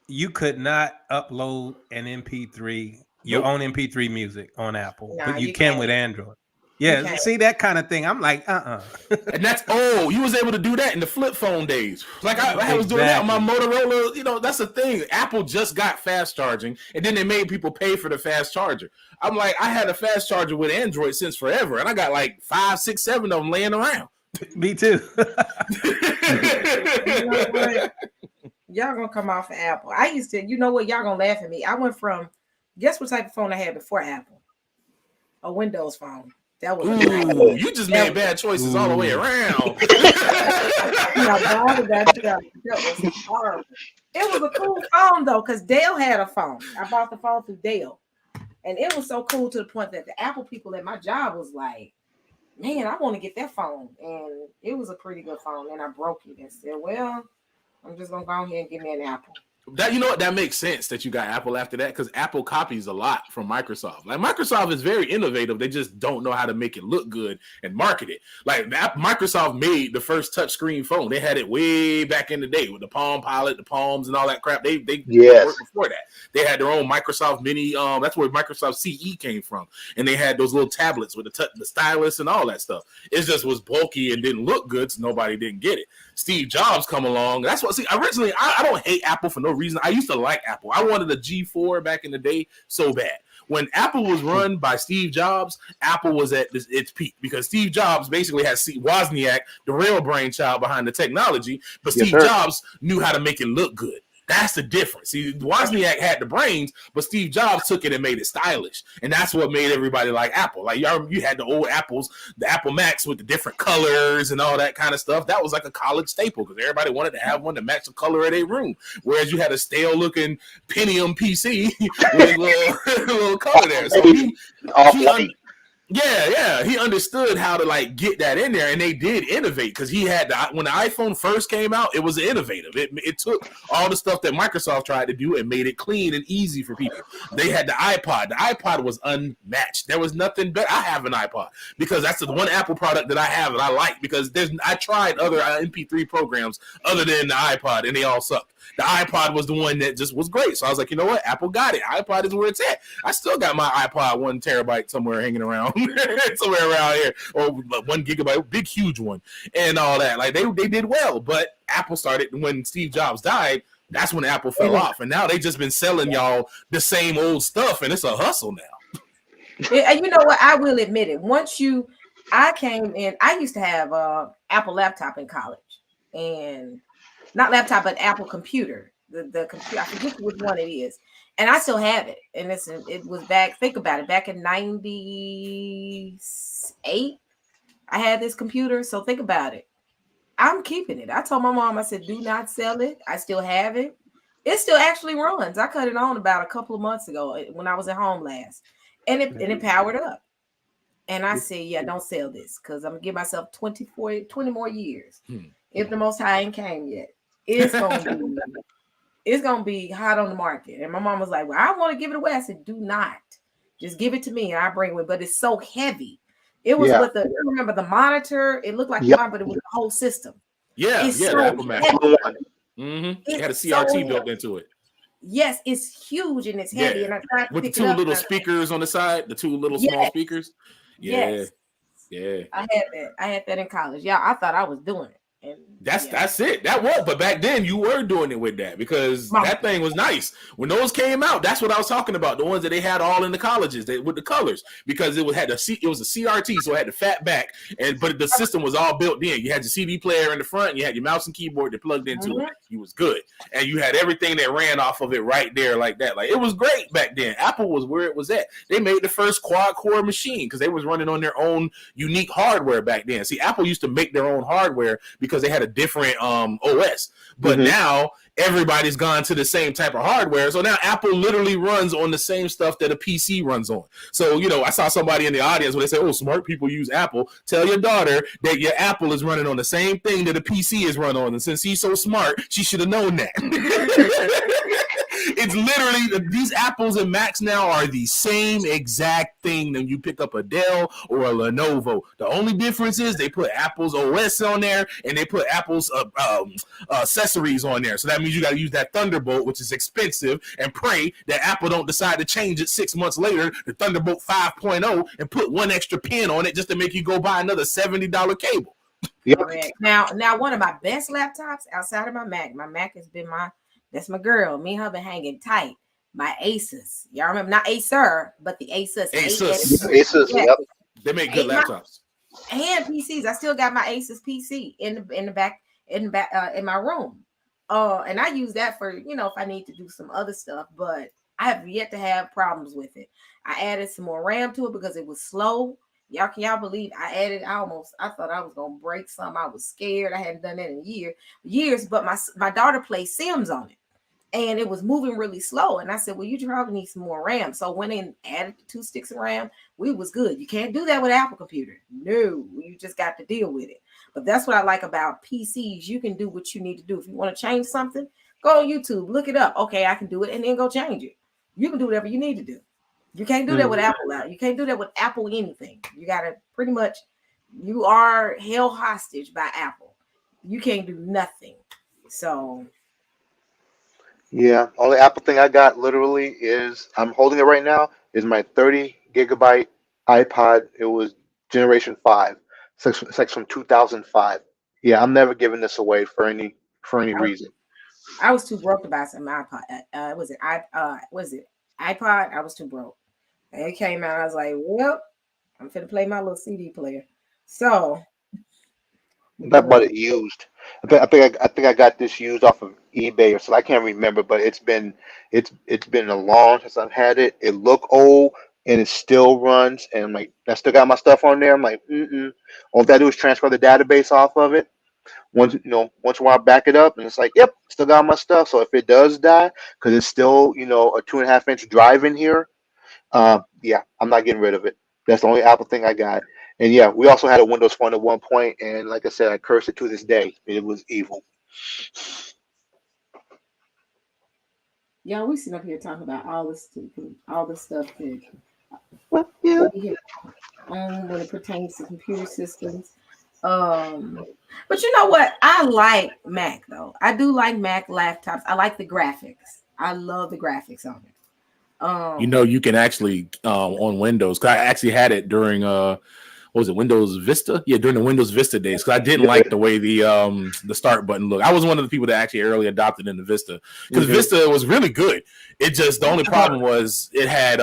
you could not upload an MP3, your own MP3 music on Apple, but you can with Android. Yeah, see that kind of thing. I'm like, And that's you was able to do that in the flip phone days. Like I was doing that on my Motorola. That's the thing. Apple just got fast charging, and then they made people pay for the fast charger. I'm like, I had a fast charger with Android since forever, and I got like 5, 6, 7 of them laying around. Me too. You know what? Y'all gonna come off of Apple. I used to, y'all gonna laugh at me. I went from, guess what type of phone I had before Apple? A Windows phone. That was you just made bad choices all the way around. That was horrible. It was a cool phone though, because Dale had a phone. I bought the phone through Dale, and it was so cool to the point that the Apple people at my job was like, "Man, I want to get that phone," and it was a pretty good phone. And I broke it and said, "Well, I'm just gonna go ahead and give me an Apple." That, you know what, that makes sense that you got Apple after that, because Apple copies a lot from Microsoft. Like, Microsoft is very innovative. They just don't know how to make it look good and market it. Like, Microsoft made the first touchscreen phone. They had it way back in the day with the Palm Pilot, the Palms, and all that crap. They worked before that. They had their own Microsoft Mini. That's where Microsoft CE came from, and they had those little tablets with the stylus and all that stuff. It just was bulky and didn't look good, so nobody didn't get it. Steve Jobs come along. That's what. See, originally I don't hate Apple for no reason. I used to like Apple. I wanted a G4 back in the day so bad. When Apple was run by Steve Jobs, Apple was at its peak, because Steve Jobs basically had Wozniak, the real brainchild behind the technology, but Steve Jobs knew how to make it look good. That's the difference. See, Wozniak had the brains, but Steve Jobs took it and made it stylish, and that's what made everybody like Apple. Like, you had the old Apples, the Apple Macs with the different colors and all that kind of stuff. That was like a college staple, because everybody wanted to have one to match the color of their room. Whereas you had a stale-looking Pentium PC with a little color there. So he understood how to like get that in there, and they did innovate, because he had when the iPhone first came out, it was innovative. It took all the stuff that Microsoft tried to do and made it clean and easy for people. They had the iPod. The iPod was unmatched. There was nothing better. I have an iPod because that's the one Apple product that I have that I like, because I tried other MP3 programs other than the iPod, and they all sucked. The iPod was the one that just was great. So I was like, you know what? Apple got it. iPod is where it's at. I still got my iPod 1 terabyte somewhere hanging around, somewhere around here, or 1 gigabyte, big, huge one, and all that. Like, they did well, but Apple started when Steve Jobs died. That's when Apple fell off, and now they just been selling y'all the same old stuff, and it's a hustle now. And you know what? I will admit it. I came in. I used to have Apple laptop in college, and not laptop, but Apple computer. The computer, I forget which one it is, and I still have it. And it was back. Think about it. Back in '98, I had this computer. So think about it. I'm keeping it. I told my mom, I said, do not sell it. I still have it. It still actually runs. I cut it on about a couple of months ago when I was at home last, and it powered up. And I said, yeah, don't sell this, because I'm gonna give myself 20 more years. If the Most High ain't came yet, it's gonna be hot on the market. And my mom was like, well, I want to give it away. I said, do not, just give it to me and I bring it. But it's so heavy. It was with remember the monitor. It looked like mine, but it was the whole system. It's so the Apple Mac. It had a CRT built into it. Yes, it's huge and it's heavy. And I tried to with the 2 little speakers on the side, the 2 little small speakers. Yeah. I had that in college. Yeah, I thought I was doing it. And that's it. That was, but back then you were doing it with that, because that thing was nice. When those came out, that's what I was talking about. The ones that they had all in the colleges, with the colors, because it was a CRT, so it had the fat back, but the system was all built in. You had your CD player in the front, and you had your mouse and keyboard that plugged into it. You was good, and you had everything that ran off of it right there, like that. Like, it was great back then. Apple was where it was at. They made the first quad core machine because they was running on their own unique hardware back then. See, Apple used to make their own hardware because they had a different OS, but now everybody's gone to the same type of hardware. So now Apple literally runs on the same stuff that a PC runs on. So, I saw somebody in the audience when they say, oh, smart people use Apple. Tell your daughter that your Apple is running on the same thing that a PC is run on. And since she's so smart, she should have known that. It's literally, these Apples and Macs now are the same exact thing when you pick up a Dell or a Lenovo. The only difference is they put Apple's OS on there, and they put Apple's accessories on there. So that means you got to use that Thunderbolt, which is expensive, and pray that Apple don't decide to change it 6 months later, the Thunderbolt 5.0, and put 1 extra pin on it just to make you go buy another $70 cable. Correct. Now, one of my best laptops outside of my Mac has been that's my girl. Me and her been hanging tight. My Asus. Y'all remember, not Acer, but the Asus. Asus. Yep. They make good laptops. And PCs. I still got my Asus PC in the back in my room. And I use that for, if I need to do some other stuff, but I have yet to have problems with it. I added some more RAM to it because it was slow. Can y'all believe I thought I was gonna break something. I was scared. I hadn't done that in years, but my daughter plays Sims on it. And it was moving really slow. And I said, well, you probably need some more RAM. So I went in, added 2 sticks of RAM. We was good. You can't do that with Apple computer. No, you just got to deal with it. But that's what I like about PCs. You can do what you need to do. If you want to change something, Go on YouTube, look it up. Okay, I can do it, and then go change it. You can do whatever you need to do. You can't do that with Apple out. You can't do that with Apple anything. You gotta pretty much, you are held hostage by Apple. You can't do nothing. So Yeah, only Apple thing I got literally is I'm holding it right now is my 30 gigabyte iPod. It was Generation 5. It's like from 2005. Yeah, I'm never giving this away for any reason. I was too broke to buy some iPod. Was it iPod? I was too broke. And it came out. I was like, well, I'm finna play my little CD player. So I bought it used. I think I got this used off of eBay or so. I can't remember, but it's been a long since I've had it. It look old and it still runs, and I'm like, I still got my stuff on there. I'm like, all I do is transfer the database off of it. Once in a while, back it up, and it's like, yep, still got my stuff. So if it does die, because it's still a 2.5 inch drive in here, yeah, I'm not getting rid of it. That's the only Apple thing I got. And yeah, we also had a Windows Phone at one point, and like I said, I curse it to this day. It was evil. yeah, we sit up here talking about all this stuff that Well, yeah. we have when it pertains to computer systems. But you know what? I like Mac though. I do like Mac laptops. I like the graphics. I love the graphics on it. You can actually on Windows. Cause I actually had it during what was it, Windows Vista? Yeah, during the Windows Vista days. Because I didn't like the way the start button looked. I was one of the people that actually early adopted into Vista. Because Vista was really good. It just, the only problem was it had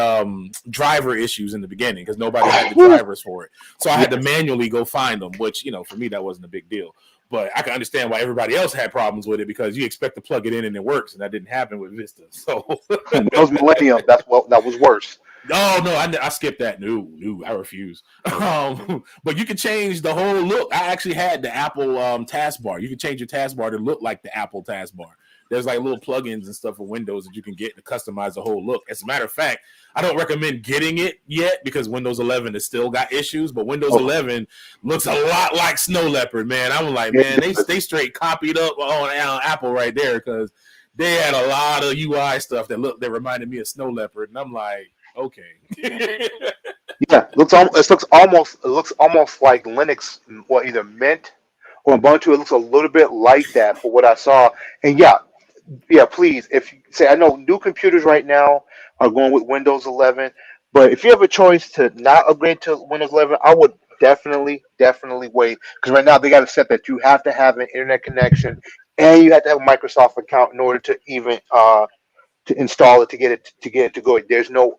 driver issues in the beginning because nobody had the drivers for it. So I had to manually go find them, which, for me, that wasn't a big deal. But I can understand why everybody else had problems with it because you expect to plug it in and it works, and that didn't happen with Vista. So Windows Millennium, that was worse. No, I skipped that. No, I refuse. But you can change the whole look. I actually had the Apple taskbar. You can change your taskbar to look like the Apple taskbar. There's like little plugins and stuff for Windows that you can get to customize the whole look. As a matter of fact, I don't recommend getting it yet because Windows 11 has still got issues, but Windows 11 looks a lot like Snow Leopard, man. I'm like, man, they straight copied up on Apple right there because they had a lot of UI stuff that reminded me of Snow Leopard, and I'm like, okay. Yeah, it looks almost like Linux, either Mint or Ubuntu. It looks a little bit like that for what I saw. And yeah, please, if you say, I know new computers right now are going with Windows 11, but if you have a choice to not upgrade to Windows 11, I would definitely wait because right now they got it set that you have to have an internet connection and you have to have a Microsoft account in order to even to install it to get it to go. There's no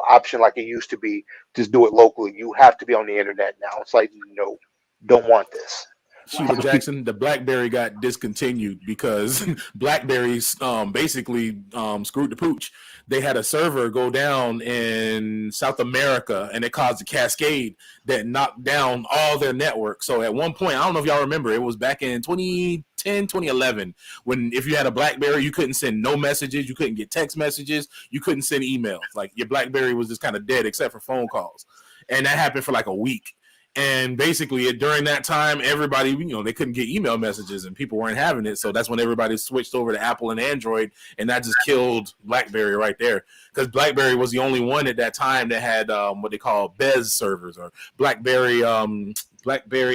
option like it used to be. Just do it locally. You have to be on the internet now. It's like, no, don't want this. Sheila Jackson, the BlackBerry got discontinued because BlackBerry's basically screwed the pooch. They had a server go down in South America, and it caused a cascade that knocked down all their network. So at one point, I don't know if y'all remember, it was back in 2010, 2011, when if you had a BlackBerry, you couldn't send no messages, you couldn't get text messages, you couldn't send emails. Like your BlackBerry was just kind of dead except for phone calls. And that happened for like a week. And basically, during that time, everybody, they couldn't get email messages and people weren't having it. So that's when everybody switched over to Apple and Android. And that just killed BlackBerry right there. Because BlackBerry was the only one at that time that had what they call BES servers or BlackBerry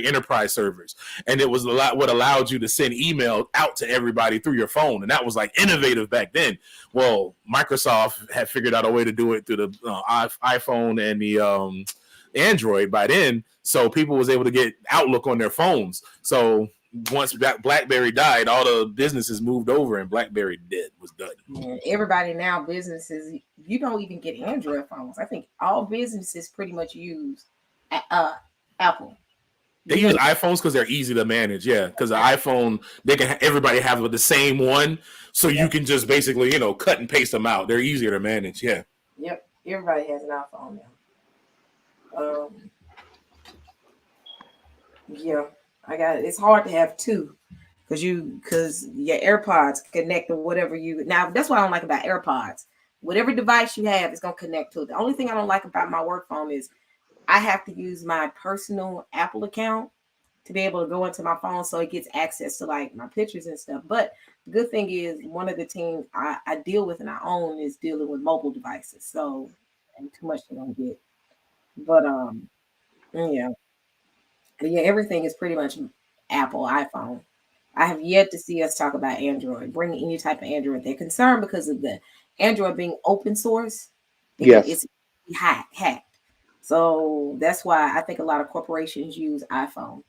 enterprise servers. And it was what allowed you to send email out to everybody through your phone. And that was like innovative back then. Well, Microsoft had figured out a way to do it through the iPhone and the Android by then, so people was able to get Outlook on their phones. So once BlackBerry died, all the businesses moved over, and BlackBerry was done. Yeah, everybody now, businesses, you don't even get Android phones. I think all businesses pretty much use Apple. They use iPhones because they're easy to manage. Yeah, because the iPhone, everybody have the same one, so you can just basically cut and paste them out. They're easier to manage. Yeah. Yep, everybody has an iPhone now. Yeah, I got it. It's hard to have two because your AirPods connect to whatever now. That's what I don't like about AirPods. Whatever device you have is gonna connect to it. The only thing I don't like about my work phone is I have to use my personal Apple account to be able to go into my phone so it gets access to like my pictures and stuff. But the good thing is one of the teams I deal with and I own is dealing with mobile devices. So ain't too much they don't get. But yeah. But yeah, everything is pretty much Apple, iPhone. I have yet to see us talk about Android, bring any type of Android. They're concerned because of the Android being open source. Yes. It's hacked. So that's why I think a lot of corporations use iPhone.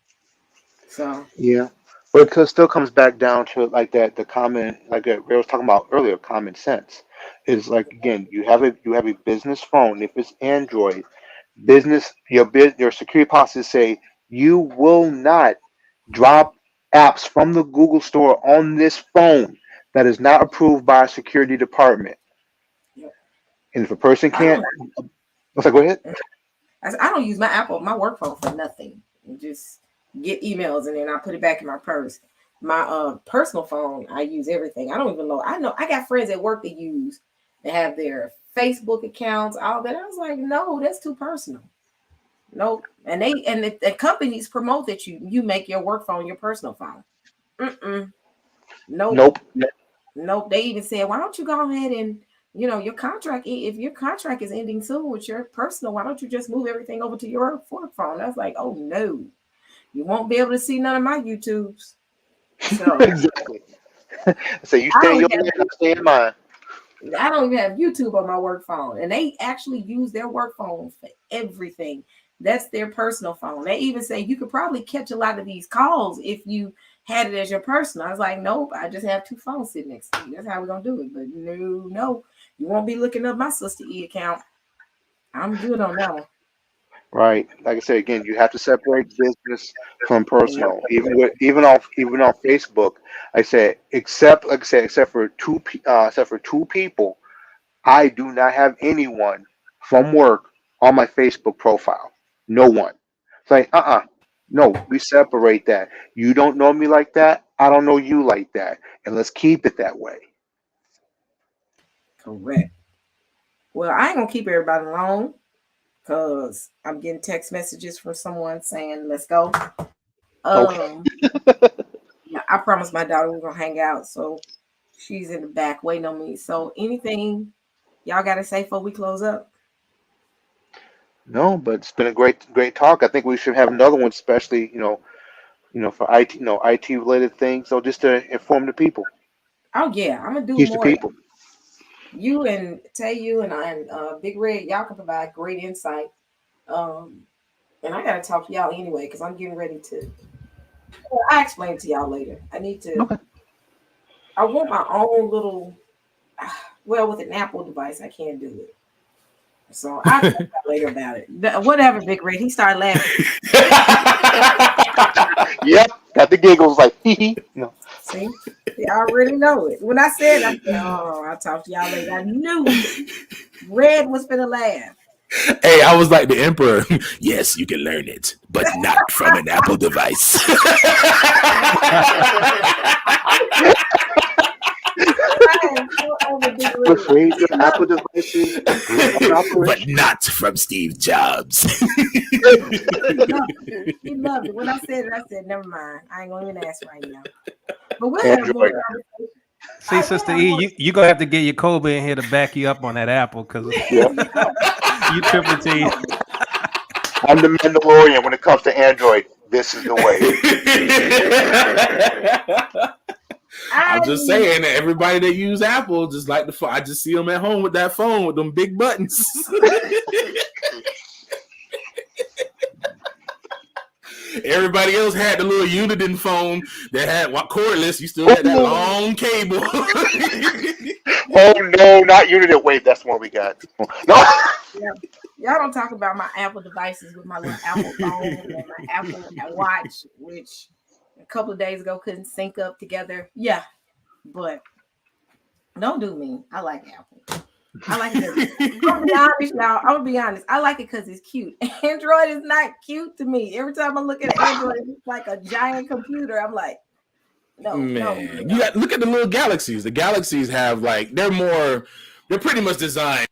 So Yeah. But it still comes back down to like that the common like we was talking about earlier, common sense. Is like again, you have a business phone. If it's Android, your security policies say you will not drop apps from the Google Store on this phone that is not approved by a security department. yeah. And if a person I don't can't, let's go ahead. I don't use my work phone for nothing. Just get emails and then I put it back in my purse. My personal phone, I use everything. I don't even know. I know I got friends at work that have their Facebook accounts, all that. I was like, no, that's too personal. Nope. And the companies promote that you make your work phone your personal phone. Mm-mm. Nope. Nope. Nope. They even said, why don't you go ahead and your contract, if your contract is ending soon with your personal, why don't you just move everything over to your work phone? I was like, oh no, you won't be able to see none of my YouTubes. So Exactly. So you I stay in don't your have lane, I stay in mine. I don't even have YouTube on my work phone. And they actually use their work phone for everything. That's their personal phone. They even say you could probably catch a lot of these calls if you had it as your personal. I was like, nope, I just have two phones sitting next to me. That's how we're gonna do it. But no, you won't be looking up my sister E account. I'm good on that one. Right. Like I said again, you have to separate business from Yep. personal. Even on Facebook, I said except for two people, I do not have anyone from work on my Facebook profile. No one. It's like, no, we separate that. You don't know me like that. I don't know you like that. And let's keep it that way. Correct. Well, I ain't gonna keep everybody long because I'm getting text messages from someone saying, let's go. Okay. Um, yeah, I promised my daughter we're gonna hang out, so she's in the back waiting on me. So anything y'all gotta say before we close up? No, but it's been a great talk. I think we should have another one, especially, for IT, IT related things. So just to inform the people, Oh yeah, I'm gonna do teach the more. people. You and you and Big Red, y'all can provide great insight. Um, and I gotta talk to y'all anyway because I'm getting ready to. Well, I explain to y'all later. I need to. Okay. I want my own little. Well, with an Apple device, I can't do it. So I'll talk later about it. Whatever, Big Red. He started laughing. Yep, got the giggles like hee hee. See, they already know it. When I said, "Oh, I'll talk to y'all later," I knew Red was gonna laugh. Hey, I was like the emperor. Yes, you can learn it, but not from an Apple device. I am so over Big Red. Afraid your Apple devices are But operational. not from Steve Jobs. He loved it. When I said it, I said, "Never mind. I ain't gonna even ask right now." But we'll have more Android. conversation. See, We'll Sister have E, more. you gonna have to get your Kobe in here to back you up on that Apple because Yeah, you triple T. I'm the Mandalorian when it comes to Android. This is the way. I'm just I saying that everybody that use Apple just like the phone. I just see them at home with that phone with them big buttons. Everybody else had the little Uniden phone that had cordless. You still had that Oh, long cable. oh no, not Unity. Wait, that's the one we got. No. yeah. Y'all don't talk about my Apple devices with my little Apple phone and my Apple Watch, which a couple of days ago couldn't sync up together. Yeah, but don't do me. I like Apple. I like it. I'm gonna be honest, y'all. I'm gonna be honest. I like it because it's cute. Android is not cute to me. Every time I look at Android, it's like a giant computer. I'm like, no, no, Man, you no. got look at the little galaxies. The galaxies have they're pretty much designed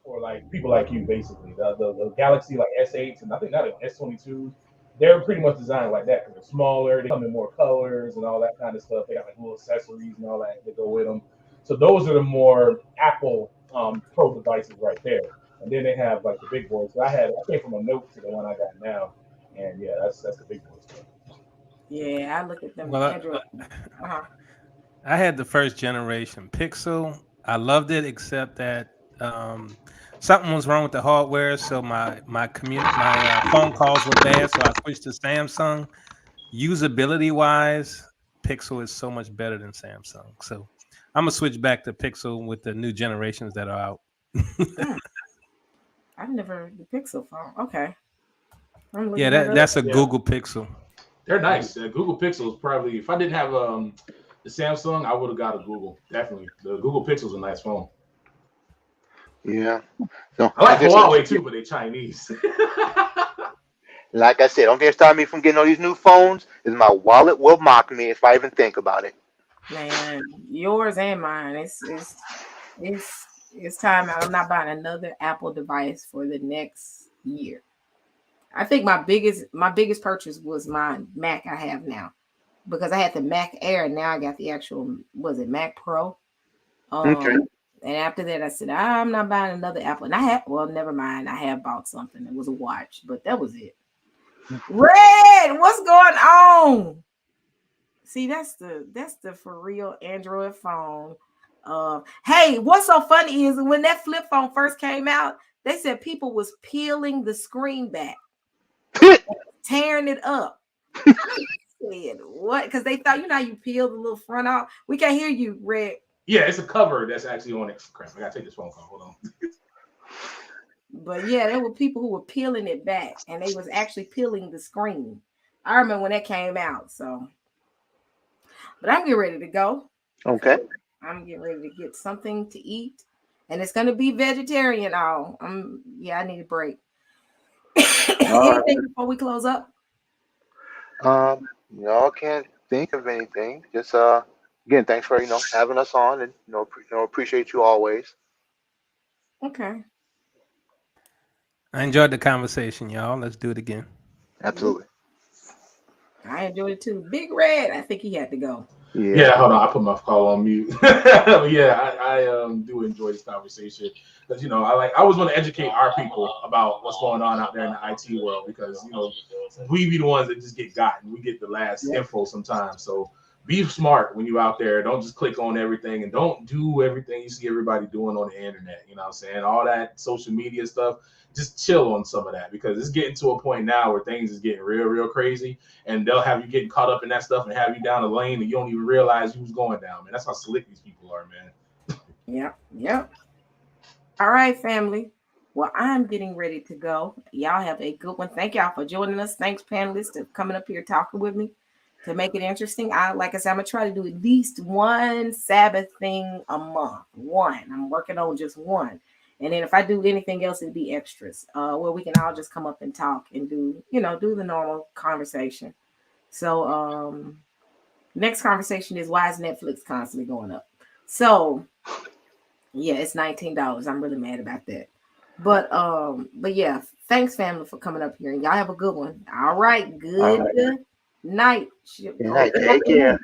for like people like you, basically. The Galaxy like S8 and I think not S22. they're pretty much designed like that because they're smaller. They come in more colors and all that kind of stuff. They got like little accessories and all that that go with them. So those are the more Apple Pro devices right there. And then they have like the big boys. So I came from a Note to the one I got now, and yeah, that's the big boy stuff. Yeah, I look at them Well, Android. I had the first generation Pixel. I loved it, except that something was wrong with the hardware, so my phone calls were bad. So I switched to Samsung. Usability wise, Pixel is so much better than Samsung. So I'm gonna switch back to Pixel with the new generations that are out. I've never the Pixel phone. Okay. Yeah, that's a Google Pixel. They're nice. Google Pixel is probably, if I didn't have the Samsung, I would have got a Google. Definitely, the Google Pixel is a nice phone. Yeah. So I like Huawei too, but they're Chinese. Like I said, don't get stopping me from getting all these new phones is my wallet will mock me if I even think about it. Man, yours and mine. It's time out. I'm not buying another Apple device for the next year. I think my biggest purchase was my Mac I have now, because I had the Mac Air and now I got the actual Mac Pro. Okay. And after that, I said I'm not buying another Apple. And never mind. I have bought something. It was a watch, but that was it. Red, what's going on? See, that's the for real Android phone. Hey, what's so funny is when that flip phone first came out, they said people was peeling the screen back, tearing it up. I said, what? Because they thought, how you peel the little front off. We can't hear you, Red. Yeah, it's a cover that's actually on it. Crap, I gotta take this phone call. Hold on. But yeah, there were people who were peeling it back, and they was actually peeling the screen. I remember when that came out. So, but I'm getting ready to go. Okay. I'm getting ready to get something to eat, and it's gonna be vegetarian. I need a break. Anything before we close up? Y'all can't think of anything. Just again, thanks for having us on, and appreciate you always. Okay. I enjoyed the conversation, y'all. Let's do it again. Absolutely. I enjoyed it too. Big Red, I think he had to go. Yeah, hold on. I put my call on mute. Yeah, I do enjoy this conversation because I always want to educate our people about what's going on out there in the IT world, because we be the ones that just get gotten. We get the last info sometimes. So be smart when you're out there. Don't just click on everything, and don't do everything you see everybody doing on the internet. You know what I'm saying? All that social media stuff. Just chill on some of that, because it's getting to a point now where things is getting real, real crazy, and they'll have you getting caught up in that stuff and have you down the lane and you don't even realize you was going down, man. That's how slick these people are, man. Yep. All right, family. Well, I'm getting ready to go. Y'all have a good one. Thank y'all for joining us. Thanks, panelists, for coming up here talking with me to make it interesting. Like I said, I'm gonna try to do at least one Sabbath thing a month. I'm working on just one. And then if I do anything else, it'd be extras, where we can all just come up and talk and do the normal conversation. So next conversation is, why is Netflix constantly going up? So yeah, it's $19. I'm really mad about that. But yeah, thanks, family, for coming up here, and y'all have a good one. All right, good night. Good night. Take care.